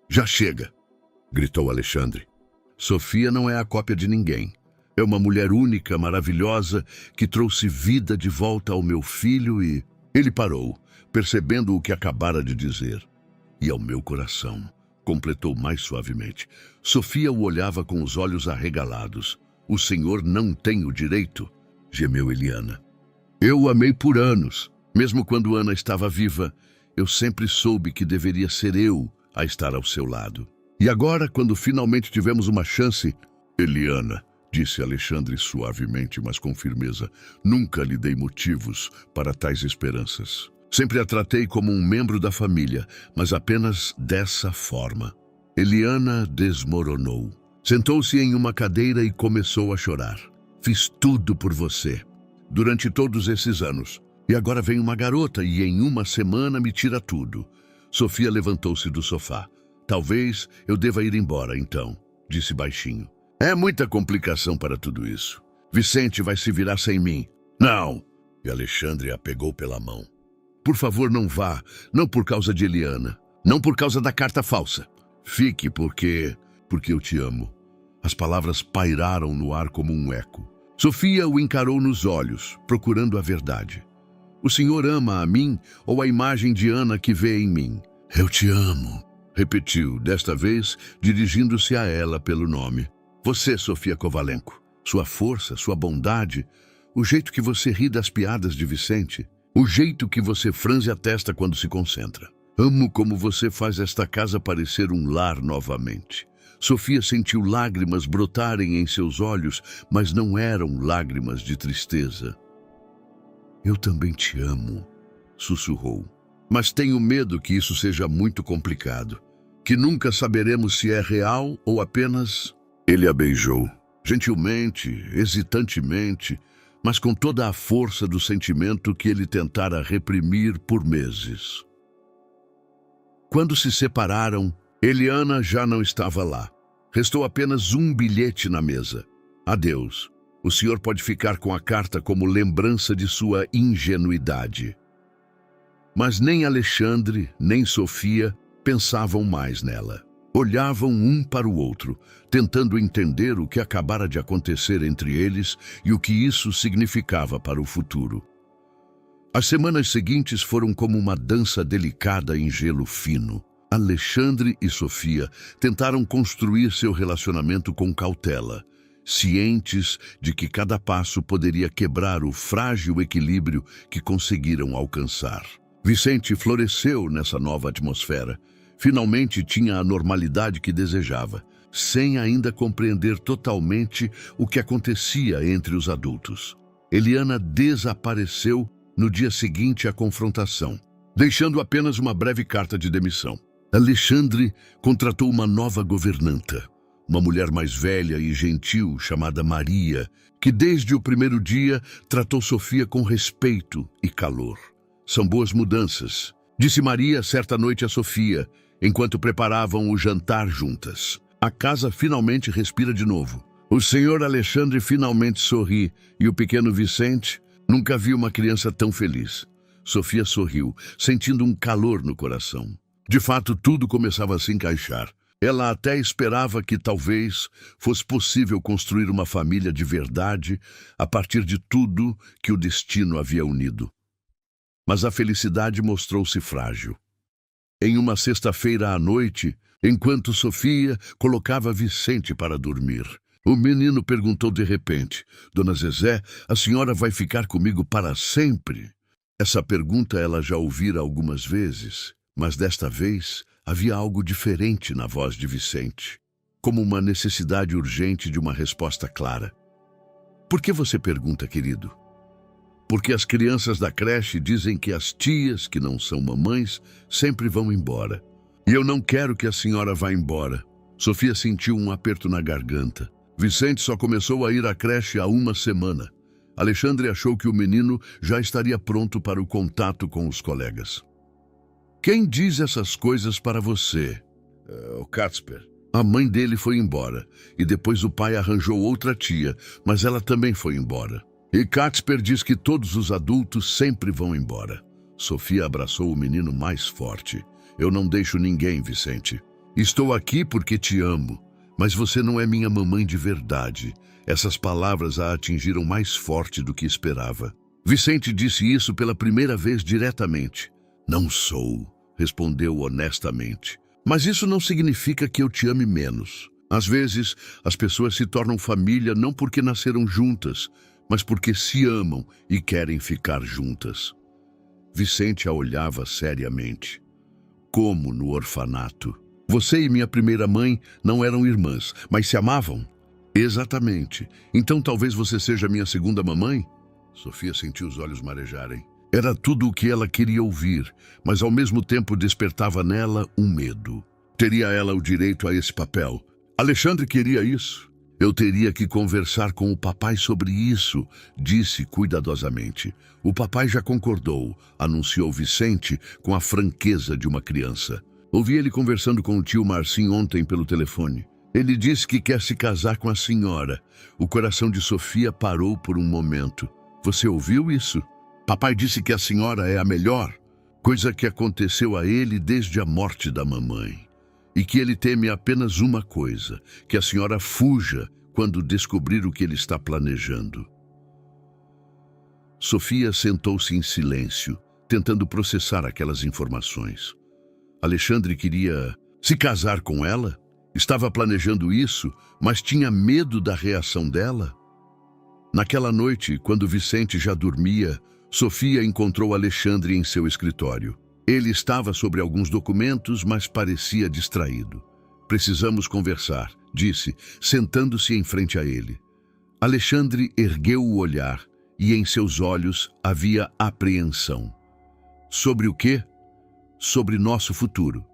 Já chega, gritou Alexandre. Sofia não é a cópia de ninguém. É uma mulher única, maravilhosa, que trouxe vida de volta ao meu filho e... Ele parou, percebendo o que acabara de dizer. E ao meu coração, completou mais suavemente. Sofia o olhava com os olhos arregalados. O senhor não tem o direito, gemeu Eliana. Eu o amei por anos. Mesmo quando Ana estava viva, eu sempre soube que deveria ser eu a estar ao seu lado. E agora, quando finalmente tivemos uma chance... Eliana, disse Alexandre suavemente, mas com firmeza, nunca lhe dei motivos para tais esperanças. Sempre a tratei como um membro da família, mas apenas dessa forma. Eliana desmoronou. Sentou-se em uma cadeira e começou a chorar. Fiz tudo por você, durante todos esses anos. E agora vem uma garota e em uma semana me tira tudo. Sofia levantou-se do sofá. Talvez eu deva ir embora, então, disse baixinho. É muita complicação para tudo isso. Vicente vai se virar sem mim. Não! E Alexandre a pegou pela mão. Por favor, não vá. Não por causa de Eliana. Não por causa da carta falsa. Fique porque eu te amo. As palavras pairaram no ar como um eco. Sofia o encarou nos olhos, procurando a verdade. O senhor ama a mim ou a imagem de Ana que vê em mim? Eu te amo, repetiu, desta vez dirigindo-se a ela pelo nome. Você, Sofia Kovalenko, sua força, sua bondade, o jeito que você ri das piadas de Vicente, o jeito que você franze a testa quando se concentra. Amo como você faz esta casa parecer um lar novamente. Sofia sentiu lágrimas brotarem em seus olhos, mas não eram lágrimas de tristeza. Eu também te amo, sussurrou. Mas tenho medo que isso seja muito complicado, que nunca saberemos se é real ou apenas... Ele a beijou, gentilmente, hesitantemente, mas com toda a força do sentimento que ele tentara reprimir por meses. Quando se separaram, Eliana já não estava lá. Restou apenas um bilhete na mesa. Adeus. O senhor pode ficar com a carta como lembrança de sua ingenuidade. Mas nem Alexandre, nem Sofia pensavam mais nela. Olhavam um para o outro, tentando entender o que acabara de acontecer entre eles e o que isso significava para o futuro. As semanas seguintes foram como uma dança delicada em gelo fino. Alexandre e Sofia tentaram construir seu relacionamento com cautela, cientes de que cada passo poderia quebrar o frágil equilíbrio que conseguiram alcançar. Vicente floresceu nessa nova atmosfera. Finalmente tinha a normalidade que desejava, sem ainda compreender totalmente o que acontecia entre os adultos. Eliana desapareceu no dia seguinte à confrontação, deixando apenas uma breve carta de demissão. Alexandre contratou uma nova governanta, uma mulher mais velha e gentil chamada Maria, que desde o primeiro dia tratou Sofia com respeito e calor. São boas mudanças, disse Maria certa noite a Sofia, enquanto preparavam o jantar juntas. A casa finalmente respira de novo. O senhor Alexandre finalmente sorri e o pequeno Vicente nunca viu uma criança tão feliz. Sofia sorriu, sentindo um calor no coração. De fato, tudo começava a se encaixar. Ela até esperava que talvez fosse possível construir uma família de verdade a partir de tudo que o destino havia unido. Mas a felicidade mostrou-se frágil. Em uma sexta-feira à noite, enquanto Sofia colocava Vicente para dormir, o menino perguntou de repente: Dona Zezé, a senhora vai ficar comigo para sempre? Essa pergunta ela já ouvira algumas vezes, mas desta vez havia algo diferente na voz de Vicente, como uma necessidade urgente de uma resposta clara. Por que você pergunta, querido? Porque as crianças da creche dizem que as tias, que não são mamães, sempre vão embora. E eu não quero que a senhora vá embora. Sofia sentiu um aperto na garganta. Vicente só começou a ir à creche há uma semana. Alexandre achou que o menino já estaria pronto para o contato com os colegas. Quem diz essas coisas para você? O Casper. A mãe dele foi embora, e depois o pai arranjou outra tia, mas ela também foi embora. E Casper diz que todos os adultos sempre vão embora. Sofia abraçou o menino mais forte. Eu não deixo ninguém, Vicente. Estou aqui porque te amo, mas você não é minha mamãe de verdade. Essas palavras a atingiram mais forte do que esperava. Vicente disse isso pela primeira vez diretamente. Não sou, respondeu honestamente. Mas isso não significa que eu te ame menos. Às vezes, as pessoas se tornam família não porque nasceram juntas, mas porque se amam e querem ficar juntas. Vicente a olhava seriamente. Como no orfanato. Você e minha primeira mãe não eram irmãs, mas se amavam? Exatamente. Então talvez você seja minha segunda mamãe? Sofia sentiu os olhos marejarem. Era tudo o que ela queria ouvir, mas ao mesmo tempo despertava nela um medo. Teria ela o direito a esse papel? Alexandre queria isso. Eu teria que conversar com o papai sobre isso, disse cuidadosamente. O papai já concordou, anunciou Vicente com a franqueza de uma criança. Ouvi ele conversando com o tio Marcinho ontem pelo telefone. Ele disse que quer se casar com a senhora. O coração de Sofia parou por um momento. Você ouviu isso? Papai disse que a senhora é a melhor, coisa que aconteceu a ele desde a morte da mamãe. E que ele teme apenas uma coisa, que a senhora fuja quando descobrir o que ele está planejando. Sofia sentou-se em silêncio, tentando processar aquelas informações. Alexandre queria se casar com ela? Estava planejando isso, mas tinha medo da reação dela? Naquela noite, quando Vicente já dormia, Sofia encontrou Alexandre em seu escritório. Ele estava sobre alguns documentos, mas parecia distraído. Precisamos conversar, disse, sentando-se em frente a ele. Alexandre ergueu o olhar e em seus olhos havia apreensão. Sobre o quê? Sobre nosso futuro.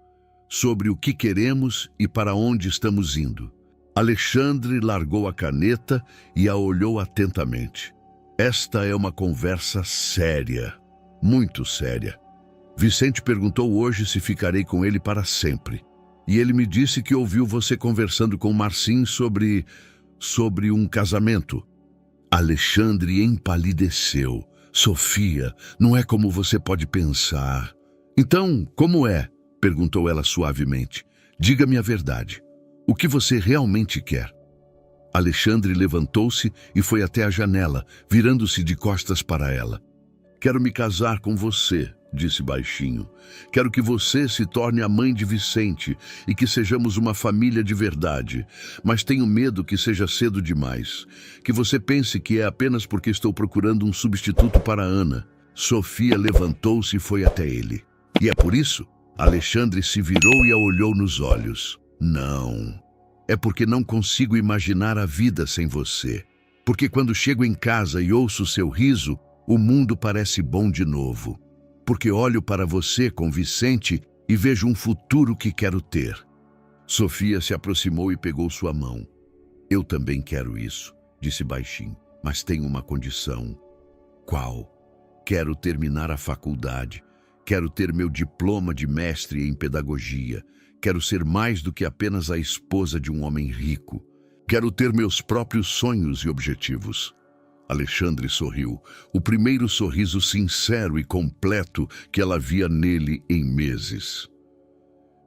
Sobre o que queremos e para onde estamos indo. Alexandre largou a caneta e a olhou atentamente. Esta é uma conversa séria, muito séria. Vicente perguntou hoje se ficarei com ele para sempre. E ele me disse que ouviu você conversando com Marcinho sobre um casamento. Alexandre empalideceu. Sofia, não é como você pode pensar. Então, como é? Perguntou ela suavemente. Diga-me a verdade. O que você realmente quer? Alexandre levantou-se e foi até a janela, virando-se de costas para ela. Quero me casar com você, disse baixinho. Quero que você se torne a mãe de Vicente e que sejamos uma família de verdade. Mas tenho medo que seja cedo demais. Que você pense que é apenas porque estou procurando um substituto para Ana. Sofia levantou-se e foi até ele. E é por isso? Alexandre se virou e a olhou nos olhos. Não, é porque não consigo imaginar a vida sem você. Porque quando chego em casa e ouço seu riso, o mundo parece bom de novo. Porque olho para você com Vicente e vejo um futuro que quero ter. Sofia se aproximou e pegou sua mão. Eu também quero isso, disse baixinho, mas tenho uma condição. Qual? Quero terminar a faculdade. Quero ter meu diploma de mestre em pedagogia. Quero ser mais do que apenas a esposa de um homem rico. Quero ter meus próprios sonhos e objetivos. Alexandre sorriu, o primeiro sorriso sincero e completo que ela via nele em meses.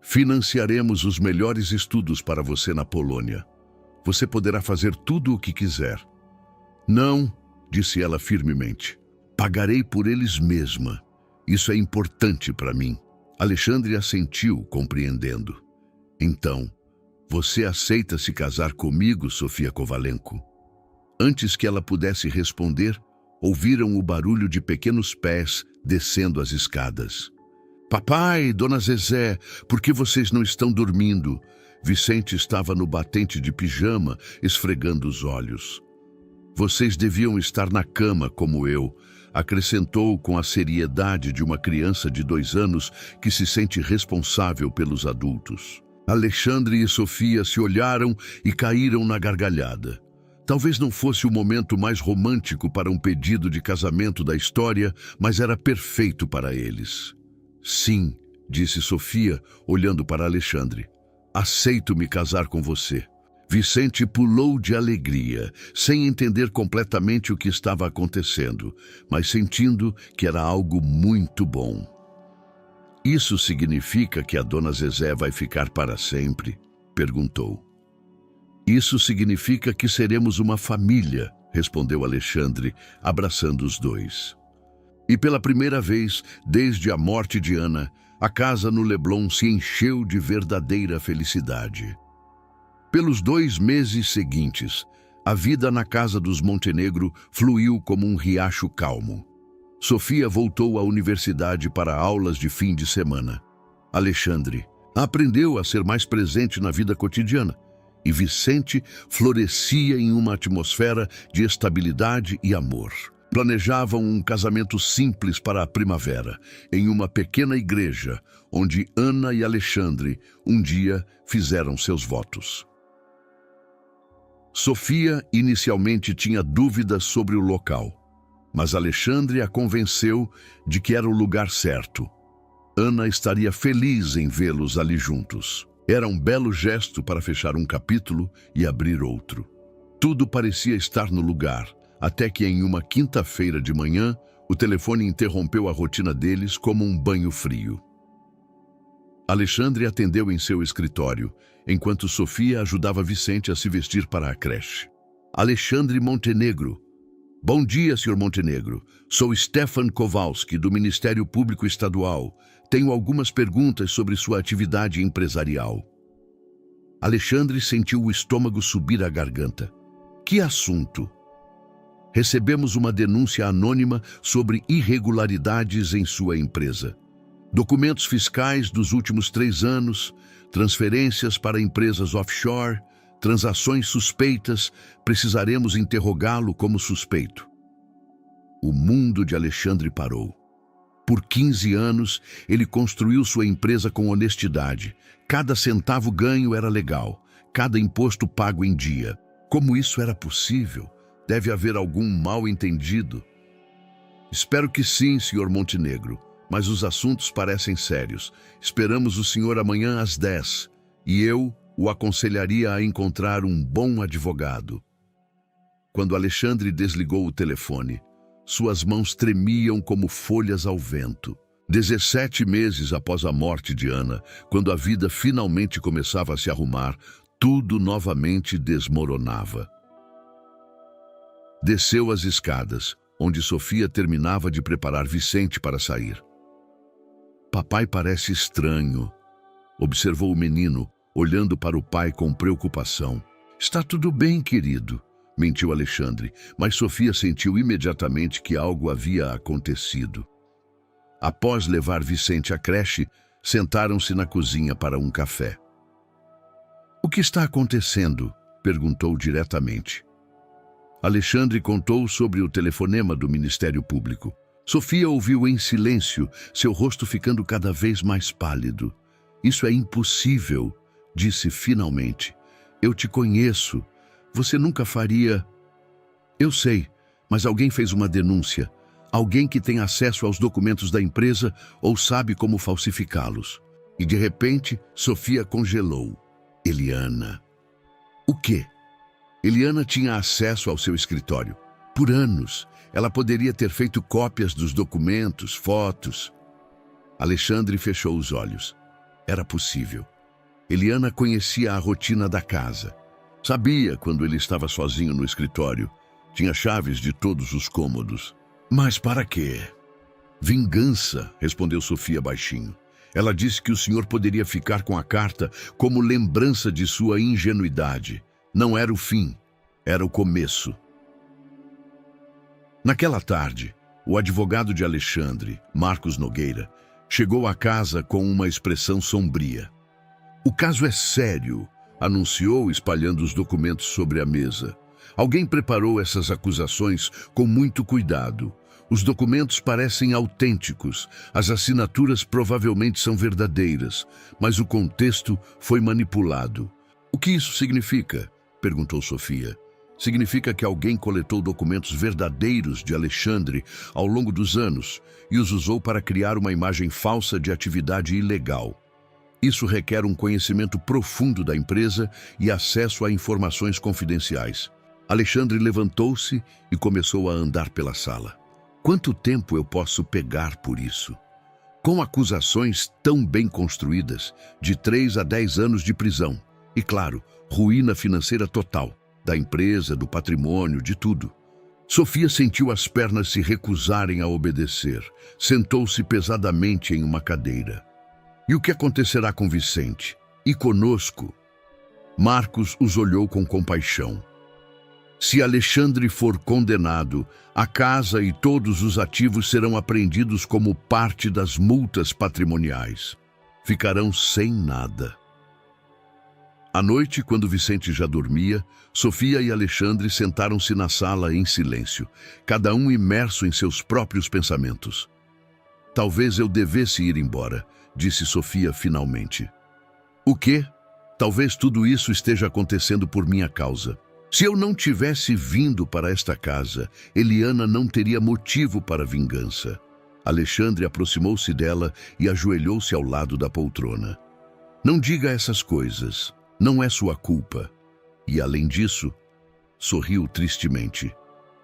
Financiaremos os melhores estudos para você na Polônia. Você poderá fazer tudo o que quiser. Não, disse ela firmemente. Pagarei por eles mesma. Isso é importante para mim. Alexandre assentiu, compreendendo. Então, você aceita se casar comigo, Sofia Kovalenko? Antes que ela pudesse responder, ouviram o barulho de pequenos pés descendo as escadas. Papai, Dona Zezé, por que vocês não estão dormindo? Vicente estava no batente de pijama, esfregando os olhos. Vocês deviam estar na cama como eu, acrescentou com a seriedade de uma criança de 2 anos que se sente responsável pelos adultos. Alexandre e Sofia se olharam e caíram na gargalhada. Talvez não fosse o momento mais romântico para um pedido de casamento da história, mas era perfeito para eles. Sim, disse Sofia, olhando para Alexandre. Aceito me casar com você. Vicente pulou de alegria, sem entender completamente o que estava acontecendo, mas sentindo que era algo muito bom. Isso significa que a Dona Zezé vai ficar para sempre? Perguntou. Isso significa que seremos uma família, respondeu Alexandre, abraçando os dois. E pela primeira vez, desde a morte de Ana, a casa no Leblon se encheu de verdadeira felicidade. Pelos 2 meses seguintes, a vida na casa dos Montenegro fluiu como um riacho calmo. Sofia voltou à universidade para aulas de fim de semana. Alexandre aprendeu a ser mais presente na vida cotidiana, e Vicente florescia em uma atmosfera de estabilidade e amor. Planejavam um casamento simples para a primavera, em uma pequena igreja, onde Ana e Alexandre um dia fizeram seus votos. Sofia inicialmente tinha dúvidas sobre o local, mas Alexandre a convenceu de que era o lugar certo. Ana estaria feliz em vê-los ali juntos. Era um belo gesto para fechar um capítulo e abrir outro. Tudo parecia estar no lugar, até que em uma quinta-feira de manhã, o telefone interrompeu a rotina deles como um banho frio. Alexandre atendeu em seu escritório, enquanto Sofia ajudava Vicente a se vestir para a creche. Alexandre Montenegro. Bom dia, Sr. Montenegro. Sou Stefan Kowalski, do Ministério Público Estadual. Tenho algumas perguntas sobre sua atividade empresarial. Alexandre sentiu o estômago subir à garganta. Que assunto? Recebemos uma denúncia anônima sobre irregularidades em sua empresa. Documentos fiscais dos últimos 3 anos, transferências para empresas offshore, transações suspeitas, precisaremos interrogá-lo como suspeito. O mundo de Alexandre parou. Por 15 anos, ele construiu sua empresa com honestidade. Cada centavo ganho era legal, cada imposto pago em dia. Como isso era possível? Deve haver algum mal-entendido. Espero que sim, Sr. Montenegro, mas os assuntos parecem sérios. Esperamos o senhor amanhã às 10, e eu o aconselharia a encontrar um bom advogado. Quando Alexandre desligou o telefone, suas mãos tremiam como folhas ao vento. 17 meses após a morte de Ana, quando a vida finalmente começava a se arrumar, tudo novamente desmoronava. Desceu as escadas, onde Sofia terminava de preparar Vicente para sair. Papai parece estranho, observou o menino, olhando para o pai com preocupação. Está tudo bem, querido, mentiu Alexandre, mas Sofia sentiu imediatamente que algo havia acontecido. Após levar Vicente à creche, Sentaram-se na cozinha para um café. "O que está acontecendo?" perguntou diretamente. Alexandre contou sobre o telefonema do Ministério Público. Sofia ouviu em silêncio, seu rosto ficando cada vez mais pálido. "Isso é impossível", disse finalmente. "Eu te conheço. Você nunca faria..." "Eu sei, mas alguém fez uma denúncia. Alguém que tem acesso aos documentos da empresa ou sabe como falsificá-los." E de repente, Sofia congelou. Eliana. O quê? Eliana tinha acesso ao seu escritório. Por anos, ela poderia ter feito cópias dos documentos, fotos. Alexandre fechou os olhos. Era possível. Eliana conhecia a rotina da casa. Sabia quando ele estava sozinho no escritório. Tinha chaves de todos os cômodos. Mas para quê? "Vingança", respondeu Sofia baixinho. "Ela disse que o senhor poderia ficar com a carta como lembrança de sua ingenuidade. Não era o fim, era o começo." Naquela tarde, o advogado de Alexandre, Marcos Nogueira, chegou à casa com uma expressão sombria. "O caso é sério", anunciou, espalhando os documentos sobre a mesa. "Alguém preparou essas acusações com muito cuidado. Os documentos parecem autênticos, as assinaturas provavelmente são verdadeiras, mas o contexto foi manipulado." "O que isso significa?" perguntou Sofia. "Significa que alguém coletou documentos verdadeiros de Alexandre ao longo dos anos e os usou para criar uma imagem falsa de atividade ilegal. Isso requer um conhecimento profundo da empresa e acesso a informações confidenciais." Alexandre levantou-se e começou a andar pela sala. "Quanto tempo eu posso pegar por isso? Com acusações tão bem construídas, de 3 a 10 anos de prisão. E claro, ruína financeira total, da empresa, do patrimônio, de tudo." Sofia sentiu as pernas se recusarem a obedecer. Sentou-se pesadamente em uma cadeira. "E o que acontecerá com Vicente? E conosco?" Marcos os olhou com compaixão. "Se Alexandre for condenado, a casa e todos os ativos serão apreendidos como parte das multas patrimoniais. Ficarão sem nada." À noite, quando Vicente já dormia, Sofia e Alexandre sentaram-se na sala em silêncio, cada um imerso em seus próprios pensamentos. "Talvez eu devesse ir embora", disse Sofia finalmente. "O quê? Talvez tudo isso esteja acontecendo por minha causa. Se eu não tivesse vindo para esta casa, Eliana não teria motivo para vingança." Alexandre aproximou-se dela e ajoelhou-se ao lado da poltrona. "Não diga essas coisas. Não é sua culpa. E além disso..." sorriu tristemente.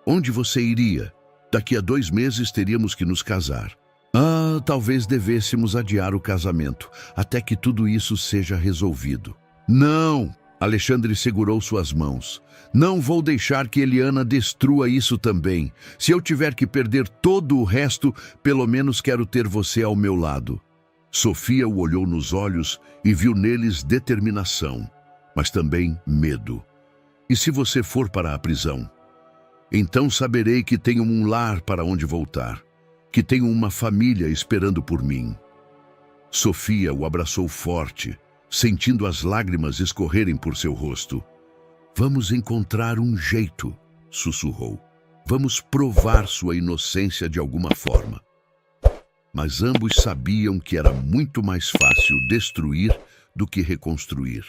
"Onde você iria? Daqui a 2 meses teríamos que nos casar." Talvez devêssemos adiar o casamento, até que tudo isso seja resolvido." "Não!" Alexandre segurou suas mãos. "Não vou deixar que Eliana destrua isso também. Se eu tiver que perder todo o resto, pelo menos quero ter você ao meu lado." Sofia o olhou nos olhos e viu neles determinação, mas também medo. "E se você for para a prisão? Então saberei que tenho um lar para onde voltar, que tenho uma família esperando por mim." Sofia o abraçou forte, sentindo as lágrimas escorrerem por seu rosto. "Vamos encontrar um jeito", sussurrou. "Vamos provar sua inocência de alguma forma." Mas ambos sabiam que era muito mais fácil destruir do que reconstruir,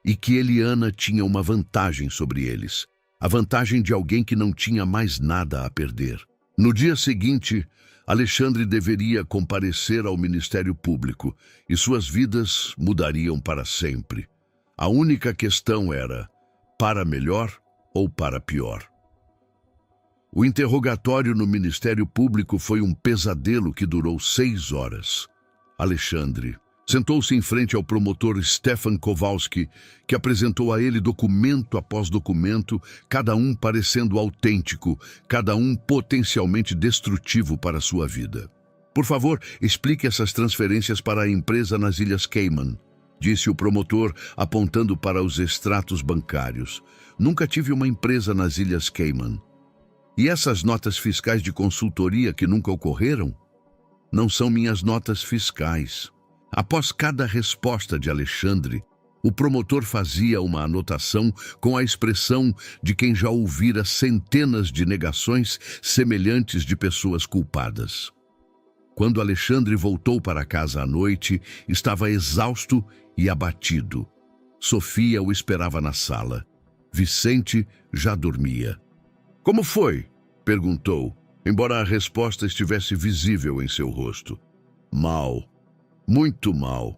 e que Eliana tinha uma vantagem sobre eles, a vantagem de alguém que não tinha mais nada a perder. No dia seguinte, Alexandre deveria comparecer ao Ministério Público e suas vidas mudariam para sempre. A única questão era, para melhor ou para pior? O interrogatório no Ministério Público foi um pesadelo que durou 6 horas. Alexandre sentou-se em frente ao promotor Stefan Kowalski, que apresentou a ele documento após documento, cada um parecendo autêntico, cada um potencialmente destrutivo para sua vida. "Por favor, explique essas transferências para a empresa nas Ilhas Cayman", disse o promotor, apontando para os extratos bancários. "Nunca tive uma empresa nas Ilhas Cayman." "E essas notas fiscais de consultoria que nunca ocorreram?" "Não são minhas notas fiscais. Após cada resposta de Alexandre, o promotor fazia uma anotação com a expressão de quem já ouvira centenas de negações semelhantes de pessoas culpadas. Quando Alexandre voltou para casa à noite, estava exausto e abatido. Sofia o esperava na sala. Vicente já dormia. "Como foi?" perguntou, embora a resposta estivesse visível em seu rosto. "Mal. Muito mal.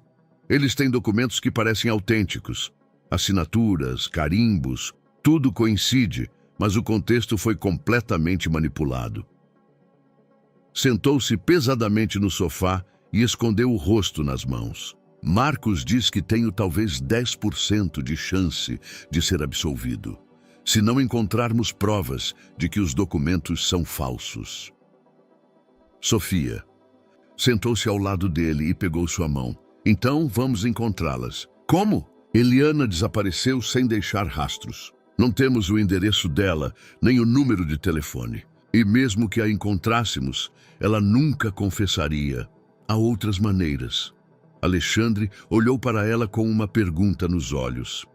Eles têm documentos que parecem autênticos. Assinaturas, carimbos, tudo coincide, mas o contexto foi completamente manipulado." Sentou-se pesadamente no sofá e escondeu o rosto nas mãos. "Marcos diz que tenho talvez 10% de chance de ser absolvido, se não encontrarmos provas de que os documentos são falsos." Sofia sentou-se ao lado dele e pegou sua mão. "Então vamos encontrá-las." "Como?" "Eliana desapareceu sem deixar rastros. Não temos o endereço dela, nem o número de telefone. E mesmo que a encontrássemos, ela nunca confessaria. Há outras maneiras." Alexandre olhou para ela com uma pergunta nos olhos.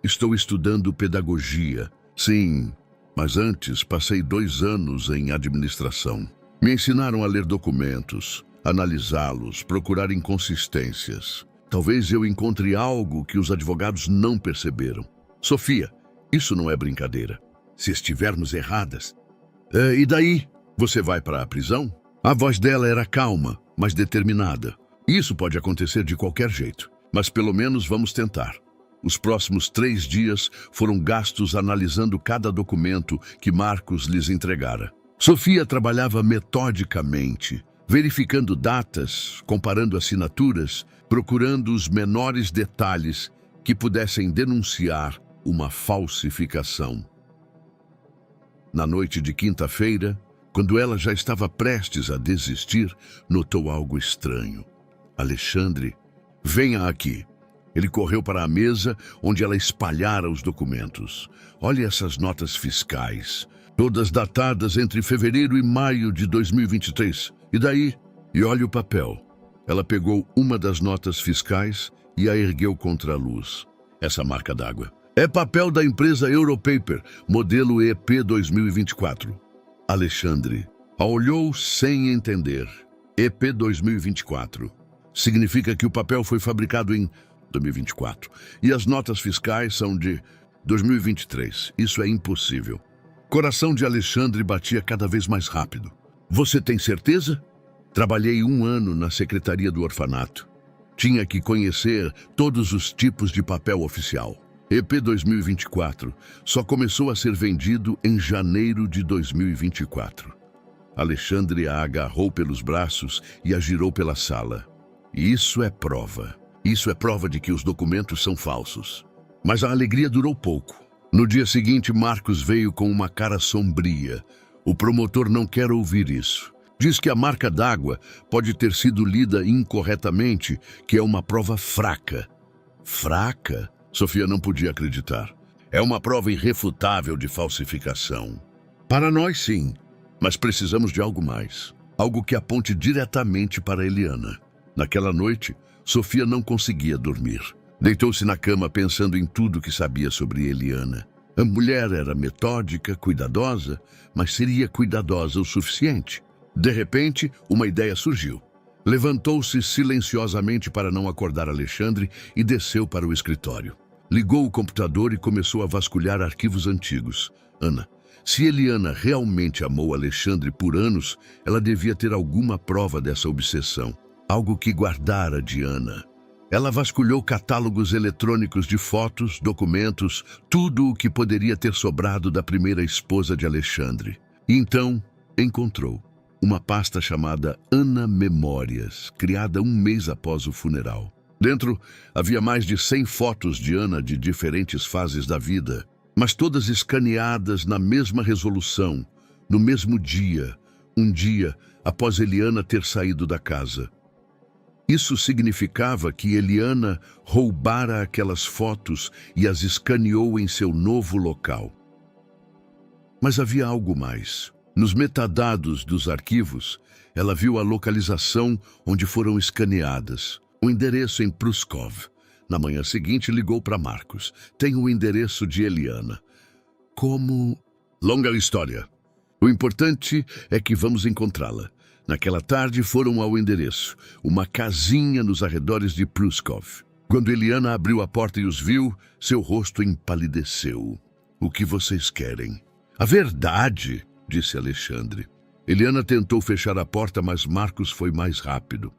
"Estou estudando pedagogia." "Sim, mas antes passei 2 anos em administração. Me ensinaram a ler documentos, analisá-los, procurar inconsistências. Talvez eu encontre algo que os advogados não perceberam." "Sofia, isso não é brincadeira. Se estivermos erradas..." E daí? Você vai para a prisão?" A voz dela era calma, mas determinada. "Isso pode acontecer de qualquer jeito, mas pelo menos vamos tentar." Os próximos 3 dias foram gastos analisando cada documento que Marcos lhes entregara. Sofia trabalhava metodicamente, verificando datas, comparando assinaturas, procurando os menores detalhes que pudessem denunciar uma falsificação. Na noite de quinta-feira, quando ela já estava prestes a desistir, notou algo estranho. "Alexandre, venha aqui." Ele correu para a mesa onde ela espalhara os documentos. "Olhe essas notas fiscais, todas datadas entre fevereiro e maio de 2023. E daí?" "E olhe o papel." Ela pegou uma das notas fiscais e a ergueu contra a luz. "Essa marca d'água. É papel da empresa Europaper, modelo EP 2024. Alexandre a olhou sem entender. EP 2024. Significa que o papel foi fabricado em 2024. E as notas fiscais são de 2023. Isso é impossível. O coração de Alexandre batia cada vez mais rápido. "Você tem certeza?" "Trabalhei 1 ano na secretaria do orfanato. Tinha que conhecer todos os tipos de papel oficial. EP 2024 só começou a ser vendido em janeiro de 2024. Alexandre a agarrou pelos braços e a girou pela sala. "Isso é prova. Isso é prova de que os documentos são falsos." Mas a alegria durou pouco. No dia seguinte, Marcos veio com uma cara sombria. "O promotor não quer ouvir isso. Diz que a marca d'água pode ter sido lida incorretamente, que é uma prova fraca." "Fraca?" Sofia não podia acreditar. "É uma prova irrefutável de falsificação." "Para nós, sim. Mas precisamos de algo mais. Algo que aponte diretamente para Eliana." Naquela noite, Sofia não conseguia dormir. Deitou-se na cama pensando em tudo que sabia sobre Eliana. A mulher era metódica, cuidadosa, mas seria cuidadosa o suficiente? De repente, uma ideia surgiu. Levantou-se silenciosamente para não acordar Alexandre e desceu para o escritório. Ligou o computador e começou a vasculhar arquivos antigos. "Ana, se Eliana realmente amou Alexandre por anos, ela devia ter alguma prova dessa obsessão. Algo que guardara de Ana." Ela vasculhou catálogos eletrônicos de fotos, documentos, tudo o que poderia ter sobrado da primeira esposa de Alexandre. E então, encontrou uma pasta chamada Ana Memórias, criada 1 mês após o funeral. Dentro havia mais de 100 fotos de Ana de diferentes fases da vida, mas todas escaneadas na mesma resolução, no mesmo dia, um dia após Eliana ter saído da casa. Isso significava que Eliana roubara aquelas fotos e as escaneou em seu novo local. Mas havia algo mais. Nos metadados dos arquivos, ela viu a localização onde foram escaneadas. Um endereço em Pruskov. Na manhã seguinte, ligou para Marcos. Tenho o endereço de Eliana. Como? Longa história. O importante é que vamos encontrá-la. Naquela tarde foram ao endereço, uma casinha nos arredores de Pruskov. Quando Eliana abriu a porta e os viu, seu rosto empalideceu. O que vocês querem? A verdade, disse Alexandre. Eliana tentou fechar a porta, mas Marcos foi mais rápido.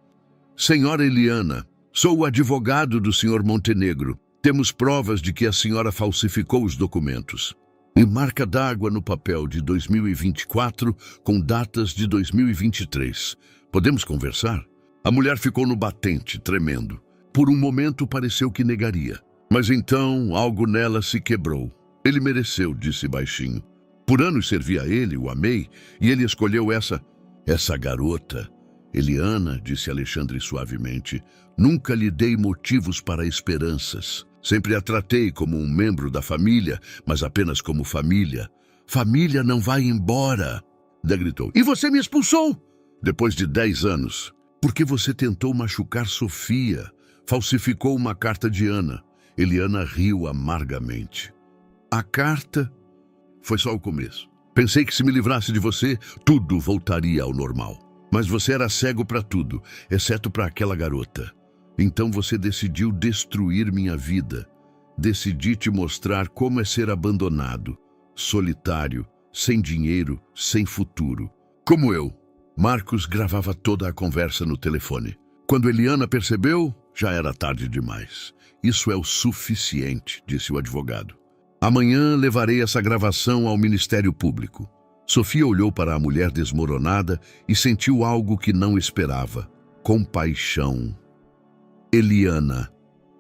Senhora Eliana, sou o advogado do Sr. Montenegro. Temos provas de que a senhora falsificou os documentos. E marca d'água no papel de 2024 com datas de 2023. Podemos conversar? A mulher ficou no batente, tremendo. Por um momento pareceu que negaria. Mas então algo nela se quebrou. Ele mereceu, disse baixinho. Por anos servi a ele, o amei, e ele escolheu essa garota. Eliana, disse Alexandre suavemente, nunca lhe dei motivos para esperanças. Sempre a tratei como um membro da família, mas apenas como família. Família não vai embora, Dé gritou. E você me expulsou? Depois de 10 anos. Porque você tentou machucar Sofia, falsificou uma carta de Ana. Eliana riu amargamente. A carta foi só o começo. Pensei que se me livrasse de você, tudo voltaria ao normal. Mas você era cego para tudo, exceto para aquela garota. Então você decidiu destruir minha vida. Decidi te mostrar como é ser abandonado, solitário, sem dinheiro, sem futuro. Como eu. Marcos gravava toda a conversa no telefone. Quando Eliana percebeu, já era tarde demais. Isso é o suficiente, disse o advogado. Amanhã levarei essa gravação ao Ministério Público. Sofia olhou para a mulher desmoronada e sentiu algo que não esperava. Compaixão. Eliana,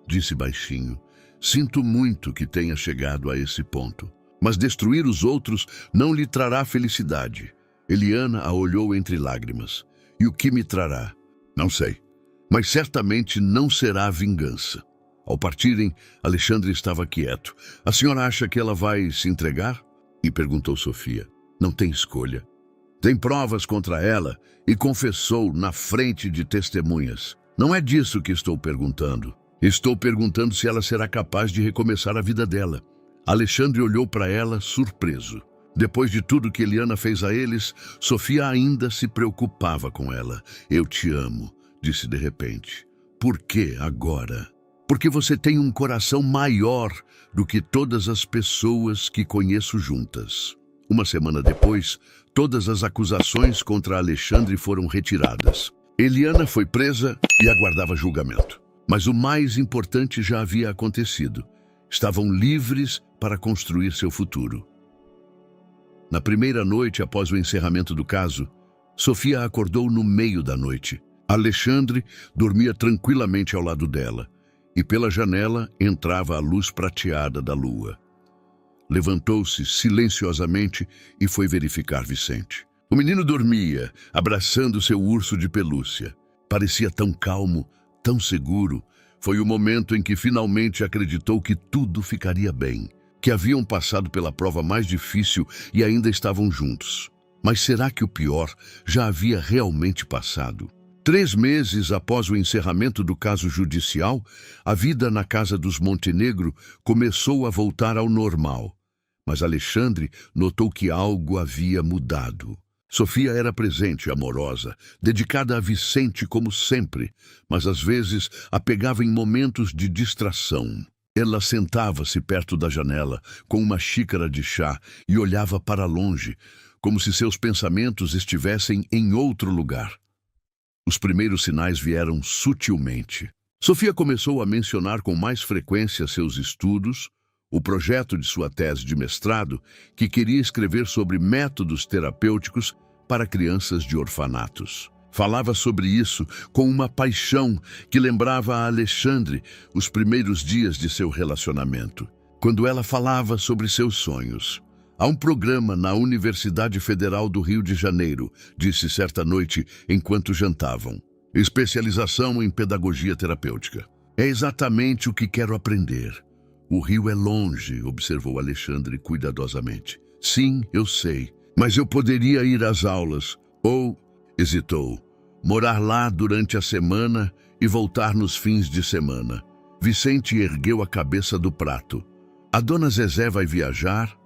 disse baixinho, sinto muito que tenha chegado a esse ponto. Mas destruir os outros não lhe trará felicidade. Eliana a olhou entre lágrimas. E o que me trará? Não sei. Mas certamente não será a vingança. Ao partirem, Alexandre estava quieto. A senhora acha que ela vai se entregar? E perguntou Sofia. Não tem escolha. Tem provas contra ela e confessou na frente de testemunhas. Não é disso que estou perguntando. Estou perguntando se ela será capaz de recomeçar a vida dela. Alexandre olhou para ela surpreso. Depois de tudo que Eliana fez a eles, Sofia ainda se preocupava com ela. Eu te amo, disse de repente. Por que agora? Porque você tem um coração maior do que todas as pessoas que conheço juntas. Uma semana depois, todas as acusações contra Alexandre foram retiradas. Eliana foi presa e aguardava julgamento. Mas o mais importante já havia acontecido. Estavam livres para construir seu futuro. Na primeira noite após o encerramento do caso, Sofia acordou no meio da noite. Alexandre dormia tranquilamente ao lado dela, e pela janela entrava a luz prateada da lua. Levantou-se silenciosamente e foi verificar Vicente. O menino dormia, abraçando seu urso de pelúcia. Parecia tão calmo, tão seguro. Foi o momento em que finalmente acreditou que tudo ficaria bem, que haviam passado pela prova mais difícil e ainda estavam juntos. Mas será que o pior já havia realmente passado? 3 meses após o encerramento do caso judicial, a vida na casa dos Montenegro começou a voltar ao normal. Mas Alexandre notou que algo havia mudado. Sofia era presente, amorosa, dedicada a Vicente como sempre, mas às vezes a pegava em momentos de distração. Ela sentava-se perto da janela, com uma xícara de chá, e olhava para longe, como se seus pensamentos estivessem em outro lugar. Os primeiros sinais vieram sutilmente. Sofia começou a mencionar com mais frequência seus estudos, o projeto de sua tese de mestrado, que queria escrever sobre métodos terapêuticos para crianças de orfanatos. Falava sobre isso com uma paixão que lembrava a Alexandre os primeiros dias de seu relacionamento, quando ela falava sobre seus sonhos. Há um programa na Universidade Federal do Rio de Janeiro, disse certa noite enquanto jantavam. Especialização em pedagogia terapêutica. É exatamente o que quero aprender. O Rio é longe, observou Alexandre cuidadosamente. Sim, eu sei, mas eu poderia ir às aulas, ou, hesitou, morar lá durante a semana e voltar nos fins de semana. Vicente ergueu a cabeça do prato. A dona Zezé vai viajar?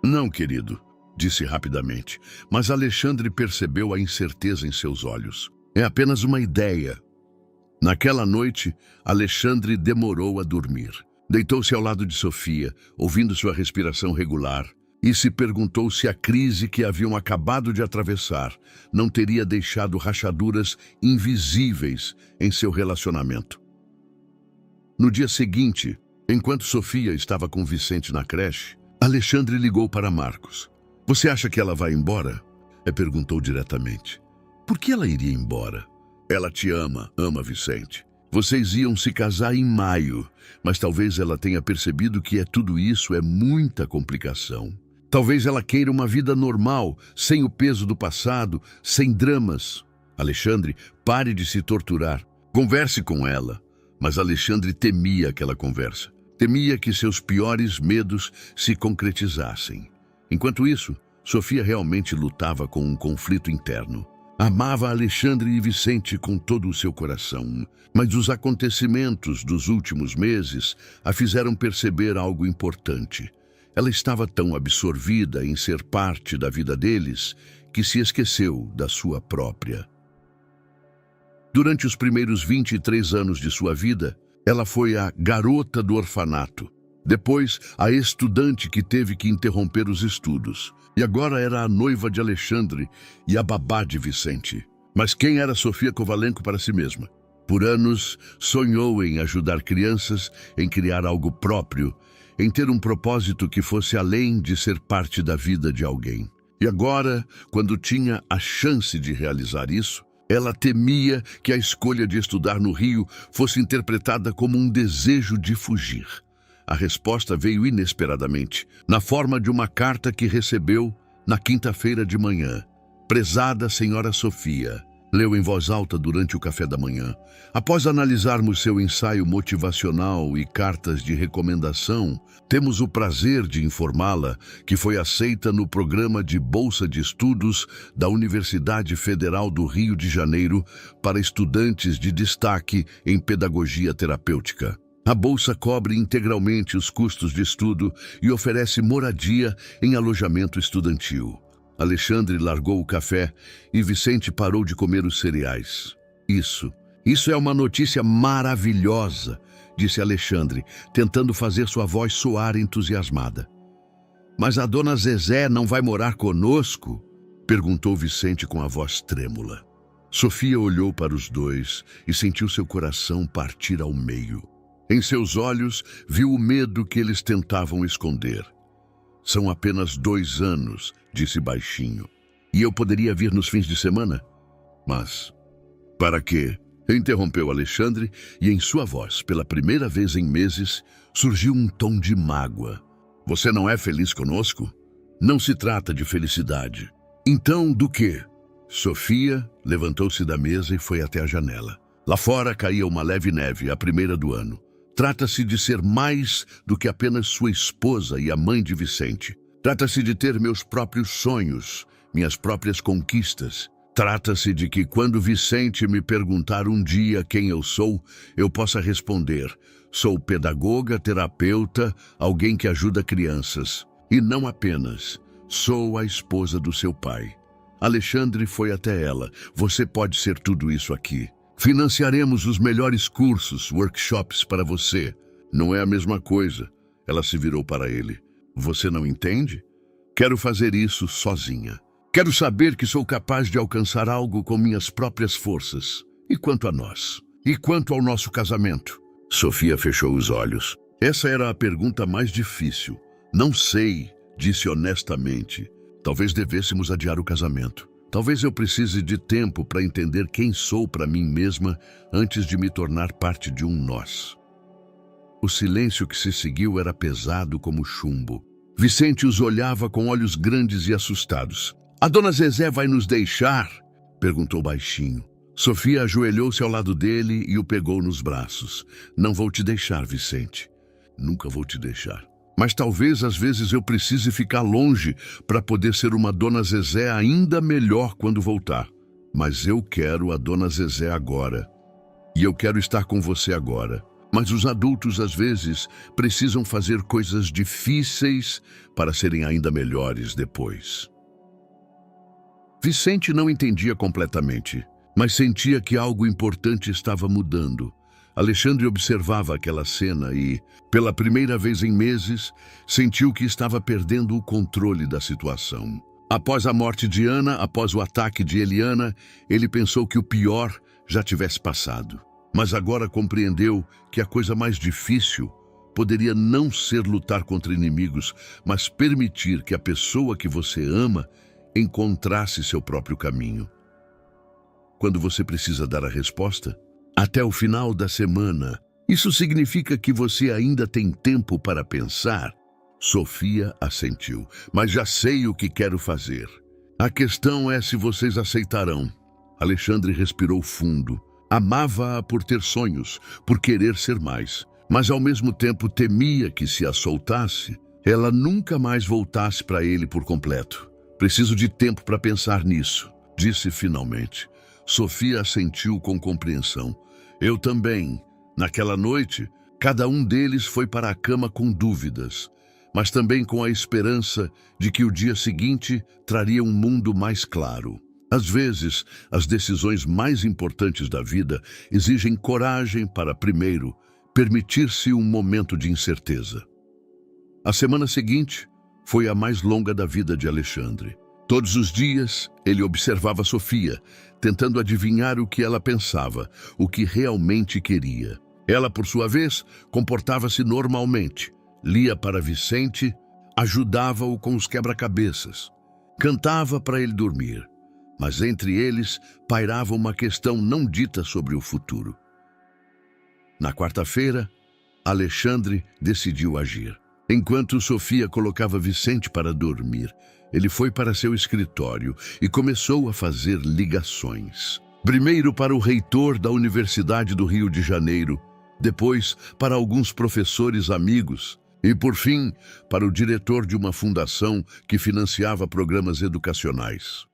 Não, querido, disse rapidamente, mas Alexandre percebeu a incerteza em seus olhos. É apenas uma ideia. Naquela noite, Alexandre demorou a dormir. Deitou-se ao lado de Sofia, ouvindo sua respiração regular, e se perguntou se a crise que haviam acabado de atravessar não teria deixado rachaduras invisíveis em seu relacionamento. No dia seguinte, enquanto Sofia estava com Vicente na creche, Alexandre ligou para Marcos. Você acha que ela vai embora? Perguntou diretamente. Por que ela iria embora? Ela te ama, ama Vicente. Vocês iam se casar em maio, mas talvez ela tenha percebido que tudo isso é muita complicação. Talvez ela queira uma vida normal, sem o peso do passado, sem dramas. Alexandre, pare de se torturar. Converse com ela. Mas Alexandre temia aquela conversa. Temia que seus piores medos se concretizassem. Enquanto isso, Sofia realmente lutava com um conflito interno. Amava Alexandre e Vicente com todo o seu coração, mas os acontecimentos dos últimos meses a fizeram perceber algo importante. Ela estava tão absorvida em ser parte da vida deles que se esqueceu da sua própria. Durante os primeiros 23 anos de sua vida, ela foi a garota do orfanato. Depois, a estudante que teve que interromper os estudos. E agora era a noiva de Alexandre e a babá de Vicente. Mas quem era Sofia Kovalenko para si mesma? Por anos, sonhou em ajudar crianças, em criar algo próprio, em ter um propósito que fosse além de ser parte da vida de alguém. E agora, quando tinha a chance de realizar isso, ela temia que a escolha de estudar no Rio fosse interpretada como um desejo de fugir. A resposta veio inesperadamente, na forma de uma carta que recebeu na quinta-feira de manhã. Prezada Senhora Sofia, leu em voz alta durante o café da manhã. Após analisarmos seu ensaio motivacional e cartas de recomendação, temos o prazer de informá-la que foi aceita no programa de Bolsa de Estudos da Universidade Federal do Rio de Janeiro para estudantes de destaque em pedagogia terapêutica. A bolsa cobre integralmente os custos de estudo e oferece moradia em alojamento estudantil. Alexandre largou o café e Vicente parou de comer os cereais. Isso é uma notícia maravilhosa, disse Alexandre, tentando fazer sua voz soar entusiasmada. Mas a dona Zezé não vai morar conosco? Perguntou Vicente com a voz trêmula. Sofia olhou para os dois e sentiu seu coração partir ao meio. Em seus olhos, viu o medo que eles tentavam esconder. São apenas 2 anos, disse baixinho. E eu poderia vir nos fins de semana? Mas, para quê? Interrompeu Alexandre e em sua voz, pela primeira vez em meses, surgiu um tom de mágoa. Você não é feliz conosco? Não se trata de felicidade. Então, do quê? Sofia levantou-se da mesa e foi até a janela. Lá fora caía uma leve neve, a primeira do ano. Trata-se de ser mais do que apenas sua esposa e a mãe de Vicente. Trata-se de ter meus próprios sonhos, minhas próprias conquistas. Trata-se de que quando Vicente me perguntar um dia quem eu sou, eu possa responder: sou pedagoga, terapeuta, alguém que ajuda crianças. E não apenas, sou a esposa do seu pai. Alexandre foi até ela. Você pode ser tudo isso aqui. Financiaremos os melhores cursos, workshops para você. Não é a mesma coisa. Ela se virou para ele. Você não entende? Quero fazer isso sozinha. Quero saber que sou capaz de alcançar algo com minhas próprias forças. E quanto a nós? E quanto ao nosso casamento? Sofia fechou os olhos. Essa era a pergunta mais difícil. Não sei, disse honestamente. Talvez devêssemos adiar o casamento. Talvez eu precise de tempo para entender quem sou para mim mesma antes de me tornar parte de um nós. O silêncio que se seguiu era pesado como chumbo. Vicente os olhava com olhos grandes e assustados. A dona Zezé vai nos deixar? Perguntou baixinho. Sofia ajoelhou-se ao lado dele e o pegou nos braços. Não vou te deixar, Vicente. Nunca vou te deixar. Mas talvez às vezes eu precise ficar longe para poder ser uma dona Zezé ainda melhor quando voltar. Mas eu quero a dona Zezé agora. E eu quero estar com você agora. Mas os adultos, às vezes, precisam fazer coisas difíceis para serem ainda melhores depois. Vicente não entendia completamente, mas sentia que algo importante estava mudando. Alexandre observava aquela cena e, pela primeira vez em meses, sentiu que estava perdendo o controle da situação. Após a morte de Ana, após o ataque de Eliana, ele pensou que o pior já tivesse passado. Mas agora compreendeu que a coisa mais difícil poderia não ser lutar contra inimigos, mas permitir que a pessoa que você ama encontrasse seu próprio caminho. Quando você precisa dar a resposta, até o final da semana, isso significa que você ainda tem tempo para pensar. Sofia assentiu. Mas já sei o que quero fazer. A questão é se vocês aceitarão. Alexandre respirou fundo. Amava-a por ter sonhos, por querer ser mais, mas ao mesmo tempo temia que, se a soltasse, ela nunca mais voltasse para ele por completo. Preciso de tempo para pensar nisso, disse finalmente. Sofia assentiu com compreensão. Eu também. Naquela noite, cada um deles foi para a cama com dúvidas, mas também com a esperança de que o dia seguinte traria um mundo mais claro. Às vezes, as decisões mais importantes da vida exigem coragem para, primeiro, permitir-se um momento de incerteza. A semana seguinte foi a mais longa da vida de Alexandre. Todos os dias, ele observava Sofia, tentando adivinhar o que ela pensava, o que realmente queria. Ela, por sua vez, comportava-se normalmente. Lia para Vicente, ajudava-o com os quebra-cabeças. Cantava para ele dormir. Mas entre eles pairava uma questão não dita sobre o futuro. Na quarta-feira, Alexandre decidiu agir. Enquanto Sofia colocava Vicente para dormir, ele foi para seu escritório e começou a fazer ligações. Primeiro para o reitor da Universidade do Rio de Janeiro, depois para alguns professores amigos e, por fim, para o diretor de uma fundação que financiava programas educacionais.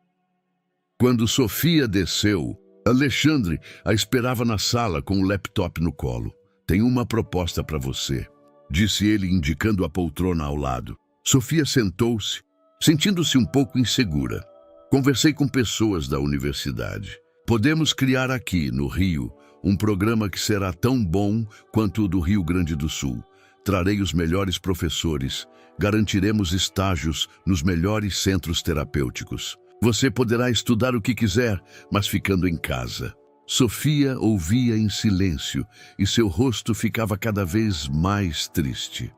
Quando Sofia desceu, Alexandre a esperava na sala com o laptop no colo. Tenho uma proposta para você, disse ele, indicando a poltrona ao lado. Sofia sentou-se, sentindo-se um pouco insegura. Conversei com pessoas da universidade. Podemos criar aqui, no Rio, um programa que será tão bom quanto o do Rio Grande do Sul. Trarei os melhores professores, garantiremos estágios nos melhores centros terapêuticos. Você poderá estudar o que quiser, mas ficando em casa. Sofia ouvia em silêncio e seu rosto ficava cada vez mais triste.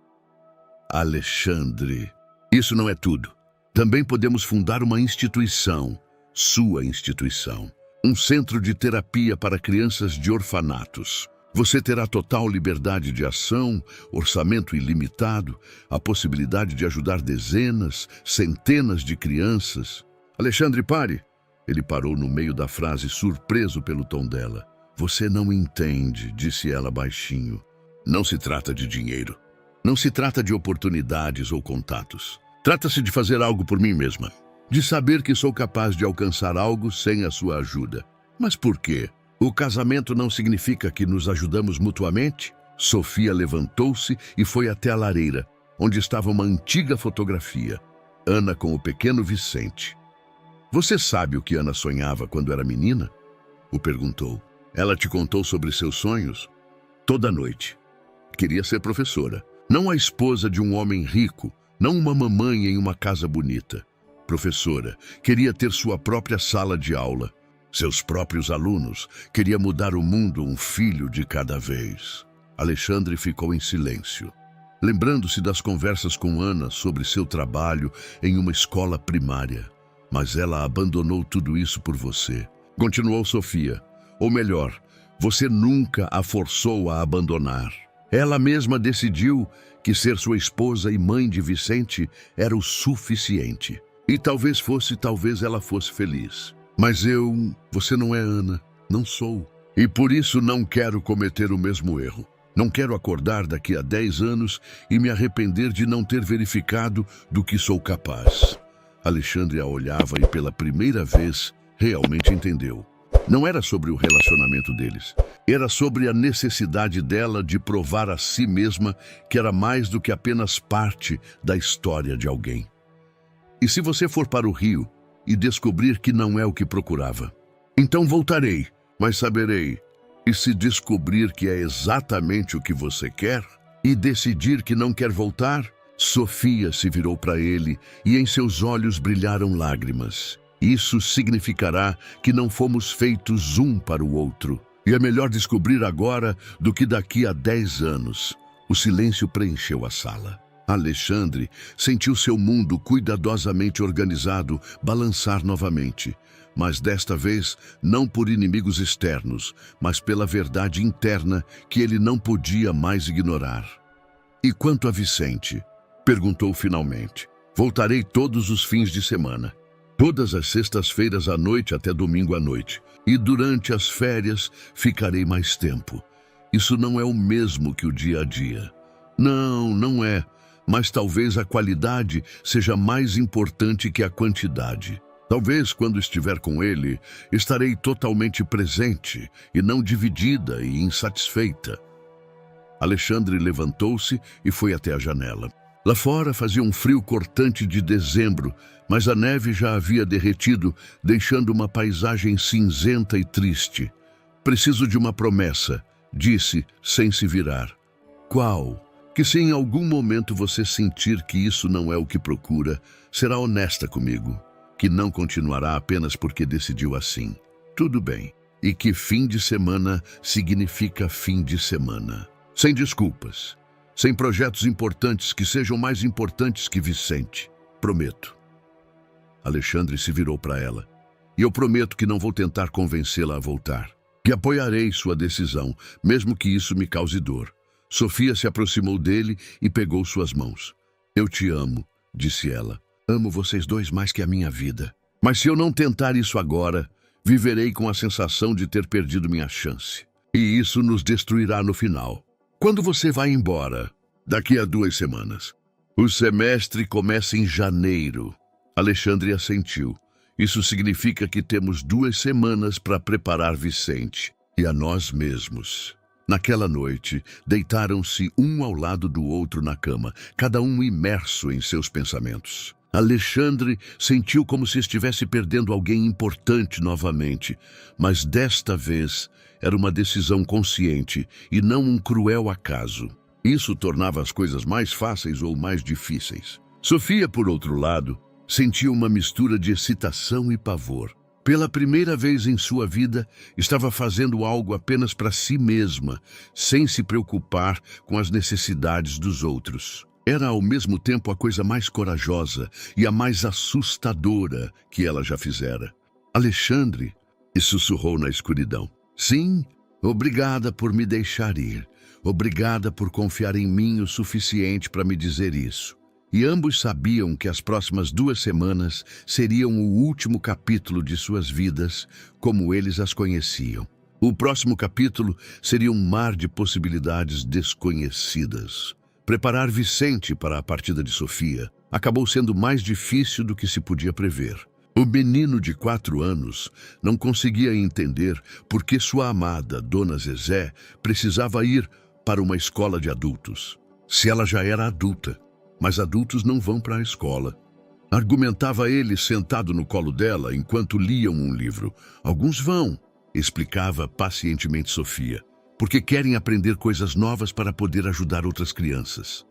Alexandre, isso não é tudo. Também podemos fundar uma instituição, sua instituição. Um centro de terapia para crianças de orfanatos. Você terá total liberdade de ação, orçamento ilimitado, a possibilidade de ajudar dezenas, centenas de crianças. Alexandre, pare! Ele parou no meio da frase, surpreso pelo tom dela. Você não entende, disse ela baixinho. Não se trata de dinheiro. Não se trata de oportunidades ou contatos. Trata-se de fazer algo por mim mesma. De saber que sou capaz de alcançar algo sem a sua ajuda. Mas por quê? O casamento não significa que nos ajudamos mutuamente? Sofia levantou-se e foi até a lareira, onde estava uma antiga fotografia. Ana com o pequeno Vicente. Você sabe o que Ana sonhava quando era menina? O perguntou. Ela te contou sobre seus sonhos? Toda noite. Queria ser professora. Não a esposa de um homem rico, não uma mamãe em uma casa bonita. Professora, queria ter sua própria sala de aula. Seus próprios alunos. Queria mudar o mundo, um filho de cada vez. Alexandre ficou em silêncio, lembrando-se das conversas com Ana sobre seu trabalho em uma escola primária. Mas ela abandonou tudo isso por você. Continuou Sofia. Ou melhor, você nunca a forçou a abandonar. Ela mesma decidiu que ser sua esposa e mãe de Vicente era o suficiente. E talvez ela fosse feliz. Mas você não é Ana, não sou. E por isso não quero cometer o mesmo erro. Não quero acordar daqui a 10 anos e me arrepender de não ter verificado do que sou capaz. Alexandre a olhava e pela primeira vez realmente entendeu. Não era sobre o relacionamento deles. Era sobre a necessidade dela de provar a si mesma que era mais do que apenas parte da história de alguém. E se você for para o rio e descobrir que não é o que procurava? Então voltarei, mas saberei. E se descobrir que é exatamente o que você quer e decidir que não quer voltar? Sofia se virou para ele e em seus olhos brilharam lágrimas. Isso significará que não fomos feitos um para o outro. E é melhor descobrir agora do que daqui a 10 anos. O silêncio preencheu a sala. Alexandre sentiu seu mundo cuidadosamente organizado balançar novamente. Mas desta vez não por inimigos externos, mas pela verdade interna que ele não podia mais ignorar. E quanto a Vicente? Perguntou finalmente. Voltarei todos os fins de semana. Todas as sextas-feiras à noite até domingo à noite. E durante as férias ficarei mais tempo. Isso não é o mesmo que o dia a dia. Não, não é. Mas talvez a qualidade seja mais importante que a quantidade. Talvez quando estiver com ele, estarei totalmente presente e não dividida e insatisfeita. Alexandre levantou-se e foi até a janela. Lá fora fazia um frio cortante de dezembro, mas a neve já havia derretido, deixando uma paisagem cinzenta e triste. Preciso de uma promessa, disse, sem se virar. Qual? Que se em algum momento você sentir que isso não é o que procura, será honesta comigo, que não continuará apenas porque decidiu assim. Tudo bem. E que fim de semana significa fim de semana. Sem desculpas. Sem projetos importantes que sejam mais importantes que Vicente. Prometo. Alexandre se virou para ela. E eu prometo que não vou tentar convencê-la a voltar. Que apoiarei sua decisão, mesmo que isso me cause dor. Sofia se aproximou dele e pegou suas mãos. Eu te amo, disse ela. Amo vocês dois mais que a minha vida. Mas se eu não tentar isso agora, viverei com a sensação de ter perdido minha chance. E isso nos destruirá no final. Quando você vai embora? Daqui a 2 semanas. O semestre começa em janeiro. Alexandre assentiu. Isso significa que temos 2 semanas para preparar Vicente e a nós mesmos. Naquela noite, deitaram-se um ao lado do outro na cama, cada um imerso em seus pensamentos. Alexandre sentiu como se estivesse perdendo alguém importante novamente, mas desta vez era uma decisão consciente e não um cruel acaso. Isso tornava as coisas mais fáceis ou mais difíceis. Sofia, por outro lado, sentia uma mistura de excitação e pavor. Pela primeira vez em sua vida, estava fazendo algo apenas para si mesma, sem se preocupar com as necessidades dos outros. Era ao mesmo tempo a coisa mais corajosa e a mais assustadora que ela já fizera. Alexandre, e sussurrou na escuridão. Sim, obrigada por me deixar ir. Obrigada por confiar em mim o suficiente para me dizer isso. E ambos sabiam que as próximas 2 semanas seriam o último capítulo de suas vidas, como eles as conheciam. O próximo capítulo seria um mar de possibilidades desconhecidas. Preparar Vicente para a partida de Sofia acabou sendo mais difícil do que se podia prever. O menino de 4 anos não conseguia entender por que sua amada Dona Zezé precisava ir para uma escola de adultos, se ela já era adulta. Mas adultos não vão para a escola. Argumentava ele sentado no colo dela enquanto liam um livro. Alguns vão, explicava pacientemente Sofia, porque querem aprender coisas novas para poder ajudar outras crianças.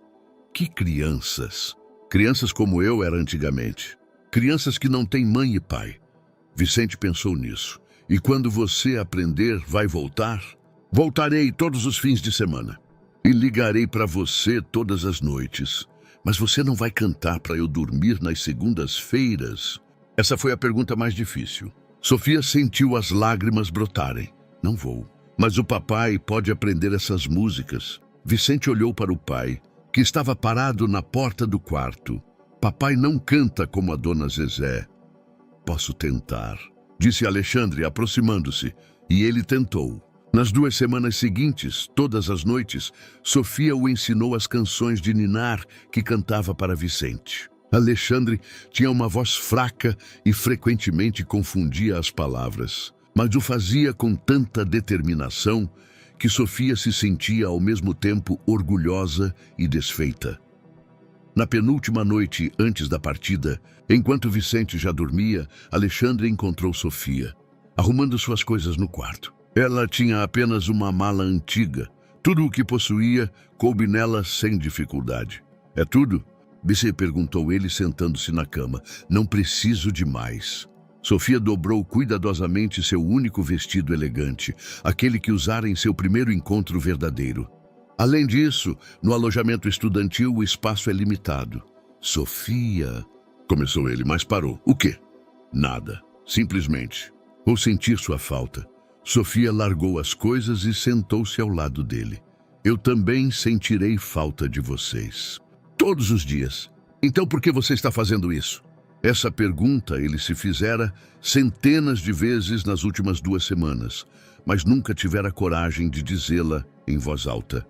Que crianças? Crianças como eu era antigamente. Crianças que não têm mãe e pai. Vicente pensou nisso. E quando você aprender, vai voltar? Voltarei todos os fins de semana. E ligarei para você todas as noites. Mas você não vai cantar para eu dormir nas segundas-feiras? Essa foi a pergunta mais difícil. Sofia sentiu as lágrimas brotarem. Não vou. Mas o papai pode aprender essas músicas. Vicente olhou para o pai, que estava parado na porta do quarto. Papai não canta como a Dona Zezé. Posso tentar, disse Alexandre, aproximando-se. E ele tentou. Nas 2 semanas seguintes, todas as noites, Sofia o ensinou as canções de ninar que cantava para Vicente. Alexandre tinha uma voz fraca e frequentemente confundia as palavras. mas o fazia com tanta determinação que Sofia se sentia ao mesmo tempo orgulhosa e desfeita. Na penúltima noite antes da partida, enquanto Vicente já dormia, Alexandre encontrou Sofia, arrumando suas coisas no quarto. Ela tinha apenas uma mala antiga. Tudo o que possuía coube nela sem dificuldade. É tudo? Vicente perguntou ele, sentando-se na cama. Não preciso de mais. Sofia dobrou cuidadosamente seu único vestido elegante, aquele que usara em seu primeiro encontro verdadeiro. Além disso, no alojamento estudantil o espaço é limitado. Sofia... Começou ele, mas parou. O quê? Nada. Simplesmente. Vou sentir sua falta. Sofia largou as coisas e sentou-se ao lado dele. Eu também sentirei falta de vocês. Todos os dias. Então por que você está fazendo isso? Essa pergunta ele se fizera centenas de vezes nas últimas 2 semanas, mas nunca tivera coragem de dizê-la em voz alta.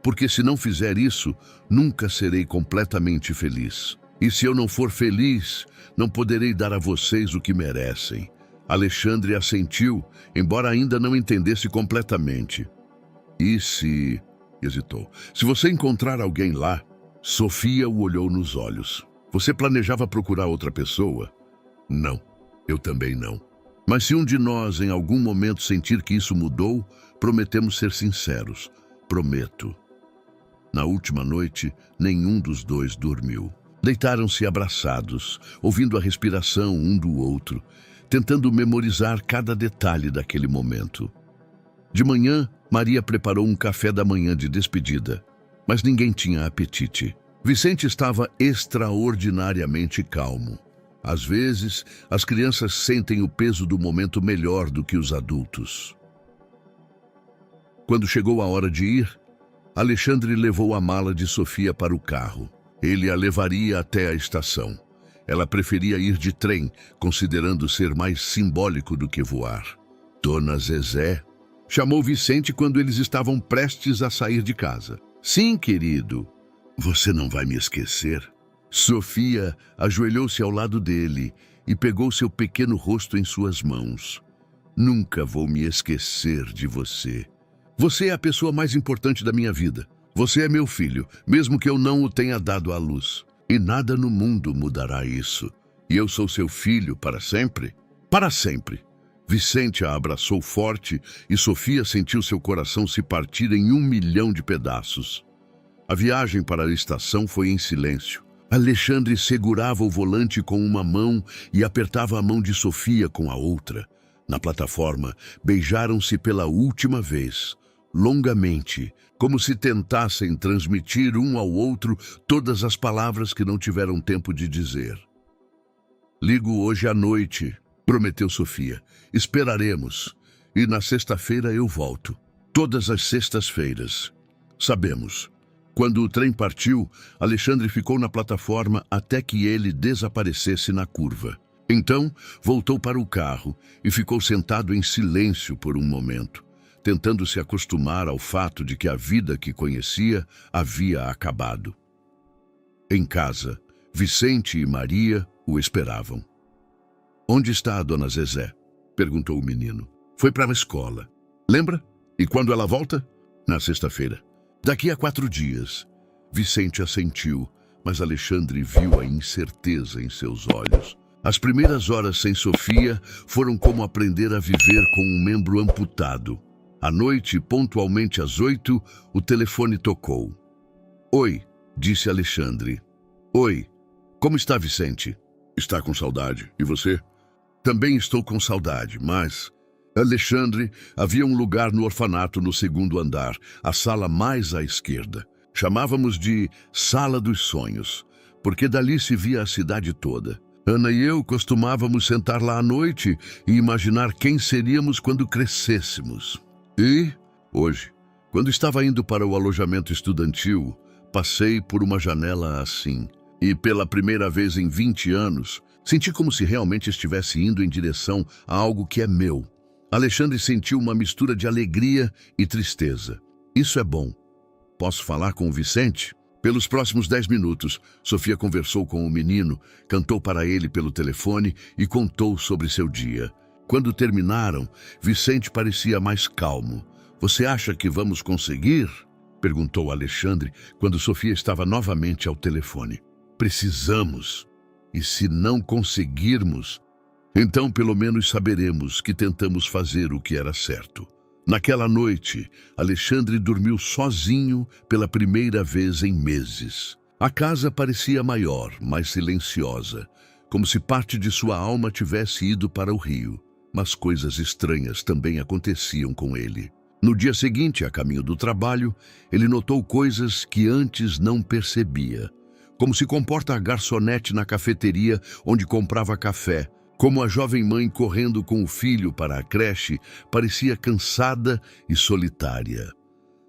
Porque se não fizer isso, nunca serei completamente feliz. E se eu não for feliz, não poderei dar a vocês o que merecem. Alexandre assentiu, embora ainda não entendesse completamente. E se... hesitou. Se você encontrar alguém lá... Sofia o olhou nos olhos. Você planejava procurar outra pessoa? Não, eu também não. Mas se um de nós em algum momento sentir que isso mudou, prometemos ser sinceros. Prometo. Na última noite, nenhum dos dois dormiu. Deitaram-se abraçados, ouvindo a respiração um do outro, tentando memorizar cada detalhe daquele momento. De manhã, Maria preparou um café da manhã de despedida, mas ninguém tinha apetite. Vicente estava extraordinariamente calmo. Às vezes, as crianças sentem o peso do momento melhor do que os adultos. Quando chegou a hora de ir, Alexandre levou a mala de Sofia para o carro. Ele a levaria até a estação. Ela preferia ir de trem, considerando ser mais simbólico do que voar. Dona Zezé chamou Vicente quando eles estavam prestes a sair de casa. Sim, querido. Você não vai me esquecer? Sofia ajoelhou-se ao lado dele e pegou seu pequeno rosto em suas mãos. Nunca vou me esquecer de você. Você é a pessoa mais importante da minha vida. Você é meu filho, mesmo que eu não o tenha dado à luz. E nada no mundo mudará isso. E eu sou seu filho para sempre? Para sempre. Vicente a abraçou forte e Sofia sentiu seu coração se partir em 1 milhão de pedaços. A viagem para a estação foi em silêncio. Alexandre segurava o volante com uma mão e apertava a mão de Sofia com a outra. Na plataforma, beijaram-se pela última vez, longamente, como se tentassem transmitir um ao outro todas as palavras que não tiveram tempo de dizer. Ligo hoje à noite, prometeu Sofia. Esperaremos. E na sexta-feira eu volto. Todas as sextas-feiras. Sabemos. Quando o trem partiu, Alexandre ficou na plataforma até que ele desaparecesse na curva. Então, voltou para o carro e ficou sentado em silêncio por um momento, tentando se acostumar ao fato de que a vida que conhecia havia acabado. Em casa, Vicente e Maria o esperavam. Onde está a dona Zezé? Perguntou o menino. Foi para a escola. Lembra? E quando ela volta? Na sexta-feira. Daqui a 4 dias. Vicente assentiu, mas Alexandre viu a incerteza em seus olhos. As primeiras horas sem Sofia foram como aprender a viver com um membro amputado. À noite, pontualmente às 8, o telefone tocou. Oi, disse Alexandre. Oi, como está Vicente? Está com saudade. E você? Também estou com saudade, mas... Alexandre, havia um lugar no orfanato no 2º andar, a sala mais à esquerda. Chamávamos de Sala dos Sonhos, porque dali se via a cidade toda. Ana e eu costumávamos sentar lá à noite e imaginar quem seríamos quando crescêssemos. E, hoje, quando estava indo para o alojamento estudantil, passei por uma janela assim. E pela primeira vez em 20 anos, senti como se realmente estivesse indo em direção a algo que é meu. Alexandre sentiu uma mistura de alegria e tristeza. Isso é bom. Posso falar com o Vicente? Pelos próximos 10 minutos, Sofia conversou com o menino, cantou para ele pelo telefone e contou sobre seu dia. Quando terminaram, Vicente parecia mais calmo. Você acha que vamos conseguir? Perguntou Alexandre quando Sofia estava novamente ao telefone. Precisamos. E se não conseguirmos, então pelo menos saberemos que tentamos fazer o que era certo. Naquela noite, Alexandre dormiu sozinho pela primeira vez em meses. A casa parecia maior, mais silenciosa, como se parte de sua alma tivesse ido para o rio. Mas coisas estranhas também aconteciam com ele. No dia seguinte, a caminho do trabalho, ele notou coisas que antes não percebia. Como se comporta a garçonete na cafeteria onde comprava café. Como a jovem mãe correndo com o filho para a creche parecia cansada e solitária.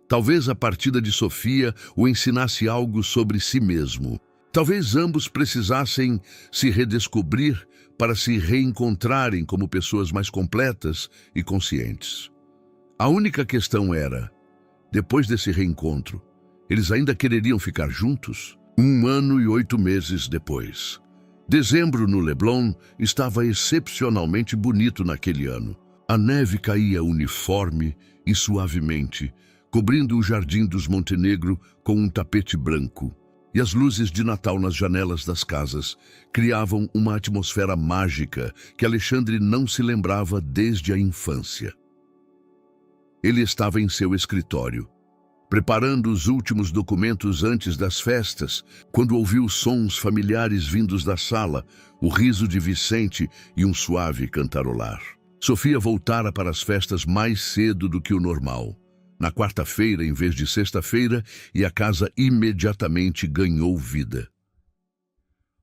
Talvez a partida de Sofia o ensinasse algo sobre si mesmo. Talvez ambos precisassem se redescobrir para se reencontrarem como pessoas mais completas e conscientes. A única questão era, depois desse reencontro, eles ainda quereriam ficar juntos? 1 ano e 8 meses depois. Dezembro no Leblon estava excepcionalmente bonito naquele ano. A neve caía uniforme e suavemente, cobrindo o jardim dos Montenegro com um tapete branco. E as luzes de Natal nas janelas das casas criavam uma atmosfera mágica que Alexandre não se lembrava desde a infância. Ele estava em seu escritório, preparando os últimos documentos antes das festas, quando ouviu sons familiares vindos da sala, o riso de Vicente e um suave cantarolar. Sofia voltara para as festas mais cedo do que o normal. Na quarta-feira, em vez de sexta-feira, e a casa imediatamente ganhou vida.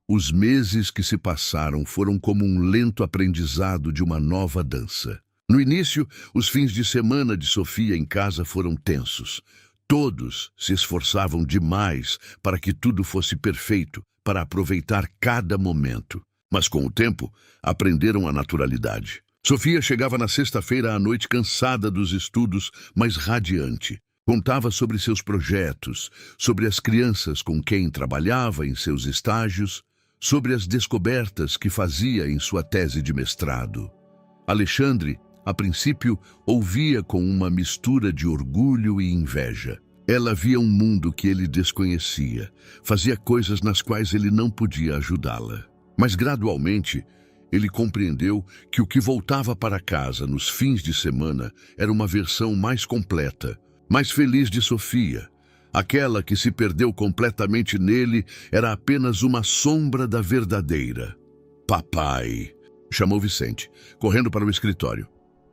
Os meses que se passaram foram como um lento aprendizado de uma nova dança. No início, os fins de semana de Sofia em casa foram tensos. Todos se esforçavam demais para que tudo fosse perfeito, para aproveitar cada momento. Mas com o tempo, aprenderam a naturalidade. Sofia chegava na sexta-feira à noite cansada dos estudos, mas radiante. Contava sobre seus projetos, sobre as crianças com quem trabalhava em seus estágios, sobre as descobertas que fazia em sua tese de mestrado. Alexandre, a princípio, ouvia com uma mistura de orgulho e inveja. Ela via um mundo que ele desconhecia, fazia coisas nas quais ele não podia ajudá-la. Mas gradualmente, ele compreendeu que o que voltava para casa nos fins de semana era uma versão mais completa, mais feliz de Sofia. Aquela que se perdeu completamente nele era apenas uma sombra da verdadeira. Papai, chamou Vicente, correndo para o escritório.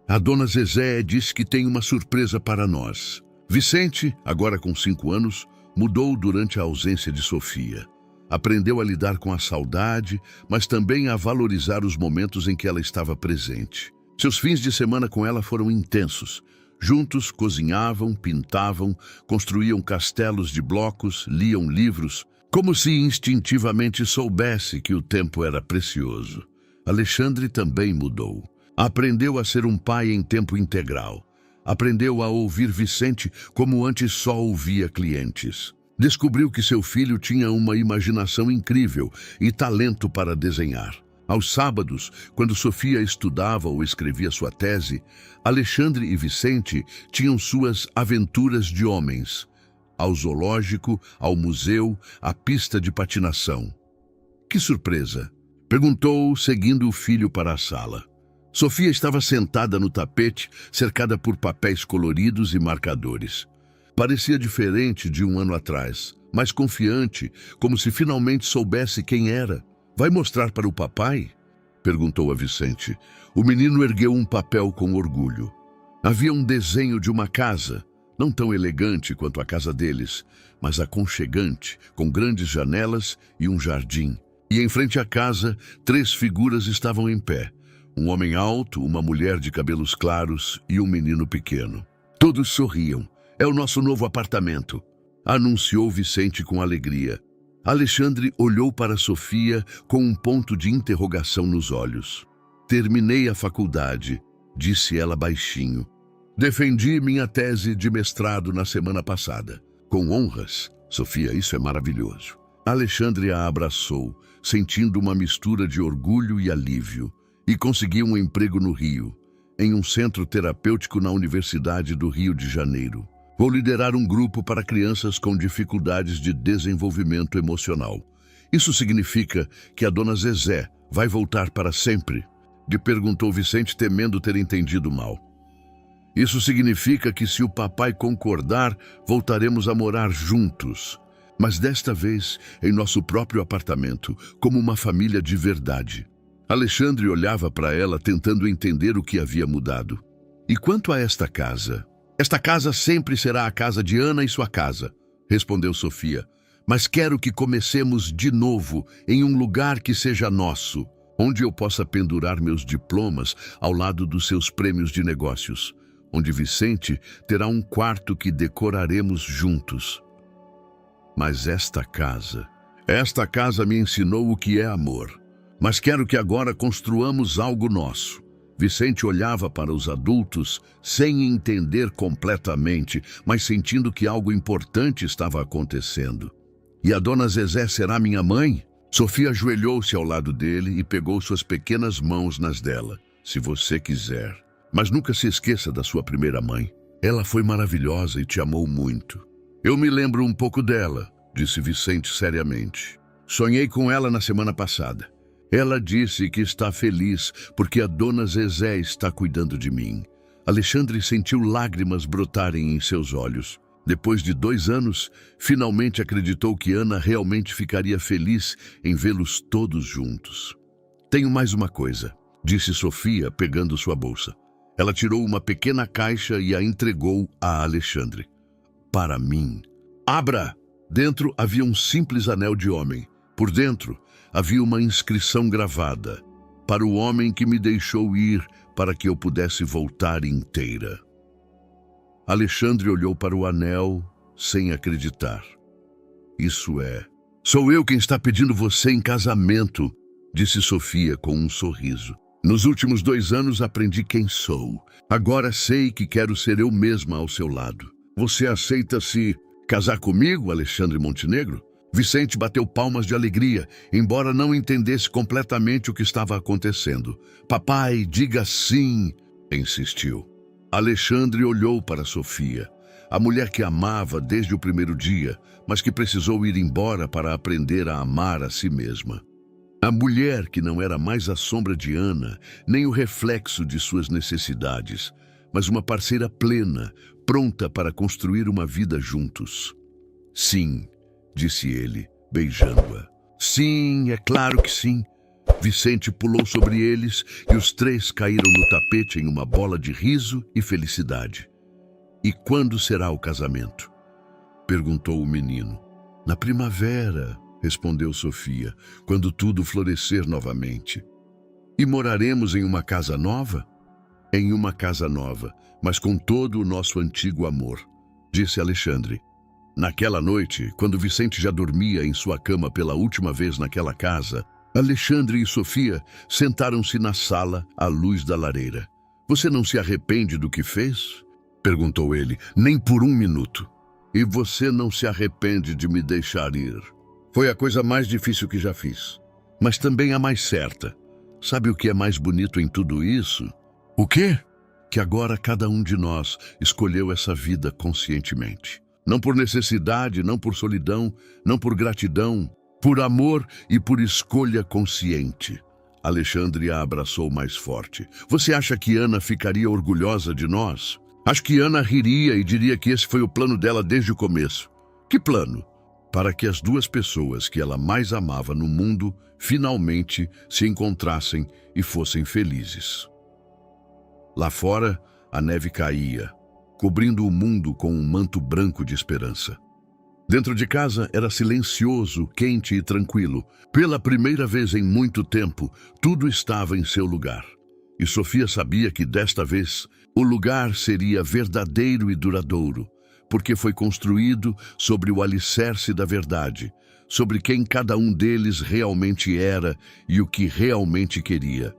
A dona Zezé disse que tem uma surpresa para nós. Vicente, agora com 5 anos, mudou durante a ausência de Sofia. Aprendeu a lidar com a saudade, mas também a valorizar os momentos em que ela estava presente. Seus fins de semana com ela foram intensos. Juntos cozinhavam, pintavam, construíam castelos de blocos, liam livros, como se instintivamente soubesse que o tempo era precioso. Alexandre também mudou. Aprendeu a ser um pai em tempo integral. Aprendeu a ouvir Vicente como antes só ouvia clientes. Descobriu que seu filho tinha uma imaginação incrível e talento para desenhar. Aos sábados, quando Sofia estudava ou escrevia sua tese, Alexandre e Vicente tinham suas aventuras de homens. Ao zoológico, ao museu, à pista de patinação. Que surpresa! Perguntou, seguindo o filho para a sala. Sofia estava sentada no tapete, cercada por papéis coloridos e marcadores. Parecia diferente de 1 ano atrás, mais confiante, como se finalmente soubesse quem era. Vai mostrar para o papai? Perguntou a Vicente. O menino ergueu um papel com orgulho. Havia um desenho de uma casa, não tão elegante quanto a casa deles, mas aconchegante, com grandes janelas e um jardim. E em frente à casa, 3 figuras estavam em pé. Um homem alto, uma mulher de cabelos claros e um menino pequeno. Todos sorriam. É o nosso novo apartamento, anunciou Vicente com alegria. Alexandre olhou para Sofia com um ponto de interrogação nos olhos. Terminei a faculdade, disse ela baixinho. Defendi minha tese de mestrado na semana passada. Com honras, Sofia, isso é maravilhoso. Alexandre a abraçou, sentindo uma mistura de orgulho e alívio. e consegui um emprego no Rio, em um centro terapêutico na Universidade do Rio de Janeiro. Vou liderar um grupo para crianças com dificuldades de desenvolvimento emocional. Isso significa que a dona Zezé vai voltar para sempre? Lhe perguntou Vicente, temendo ter entendido mal. Isso significa que, se o papai concordar, voltaremos a morar juntos, mas desta vez em nosso próprio apartamento, como uma família de verdade. Alexandre olhava para ela, tentando entender o que havia mudado. E quanto a esta casa? Esta casa sempre será a casa de Ana e sua casa, respondeu Sofia. Mas quero que comecemos de novo em um lugar que seja nosso, onde eu possa pendurar meus diplomas ao lado dos seus prêmios de negócios, onde Vicente terá um quarto que decoraremos juntos. Mas esta casa me ensinou o que é amor. Mas quero que agora construamos algo nosso. Vicente olhava para os adultos sem entender completamente, mas sentindo que algo importante estava acontecendo. E a dona Zezé será minha mãe? Sofia ajoelhou-se ao lado dele e pegou suas pequenas mãos nas dela. Se você quiser. Mas nunca se esqueça da sua primeira mãe. Ela foi maravilhosa e te amou muito. Eu me lembro um pouco dela, disse Vicente seriamente. Sonhei com ela na semana passada. Ela disse que está feliz porque a dona Zezé está cuidando de mim. Alexandre sentiu lágrimas brotarem em seus olhos. Depois de 2 anos, finalmente acreditou que Ana realmente ficaria feliz em vê-los todos juntos. Tenho mais uma coisa, disse Sofia, pegando sua bolsa. Ela tirou uma pequena caixa e a entregou a Alexandre. Para mim. Abra! Dentro havia um simples anel de homem. Por dentro havia uma inscrição gravada. Para o homem que me deixou ir para que eu pudesse voltar inteira. Alexandre olhou para o anel sem acreditar. Isso é. Sou eu quem está pedindo você em casamento, disse Sofia com um sorriso. Nos últimos 2 anos aprendi quem sou. Agora sei que quero ser eu mesma ao seu lado. Você aceita se casar comigo, Alexandre Montenegro? Vicente bateu palmas de alegria, embora não entendesse completamente o que estava acontecendo. Papai, diga sim, insistiu. Alexandre olhou para Sofia, a mulher que amava desde o primeiro dia, mas que precisou ir embora para aprender a amar a si mesma. A mulher que não era mais a sombra de Ana, nem o reflexo de suas necessidades, mas uma parceira plena, pronta para construir uma vida juntos. Sim, disse ele, beijando-a. Sim, é claro que sim. Vicente pulou sobre eles e os 3 caíram no tapete em uma bola de riso e felicidade. E quando será o casamento? Perguntou o menino. Na primavera, respondeu Sofia, quando tudo florescer novamente. E moraremos em uma casa nova? Em uma casa nova, mas com todo o nosso antigo amor, disse Alexandre. Naquela noite, quando Vicente já dormia em sua cama pela última vez naquela casa, Alexandre e Sofia sentaram-se na sala à luz da lareira. Você não se arrepende do que fez? Perguntou ele. Nem por 1 minuto. E você não se arrepende de me deixar ir? Foi a coisa mais difícil que já fiz, mas também a mais certa. Sabe o que é mais bonito em tudo isso? O quê? Que agora cada um de nós escolheu essa vida conscientemente. Não por necessidade, não por solidão, não por gratidão, por amor e por escolha consciente. Alexandre a abraçou mais forte. Você acha que Ana ficaria orgulhosa de nós? Acho que Ana riria e diria que esse foi o plano dela desde o começo. Que plano? Para que as 2 pessoas que ela mais amava no mundo finalmente se encontrassem e fossem felizes. Lá fora, a neve caía, cobrindo o mundo com um manto branco de esperança. Dentro de casa era silencioso, quente e tranquilo. Pela primeira vez em muito tempo, tudo estava em seu lugar. E Sofia sabia que desta vez o lugar seria verdadeiro e duradouro, porque foi construído sobre o alicerce da verdade, sobre quem cada um deles realmente era e o que realmente queria.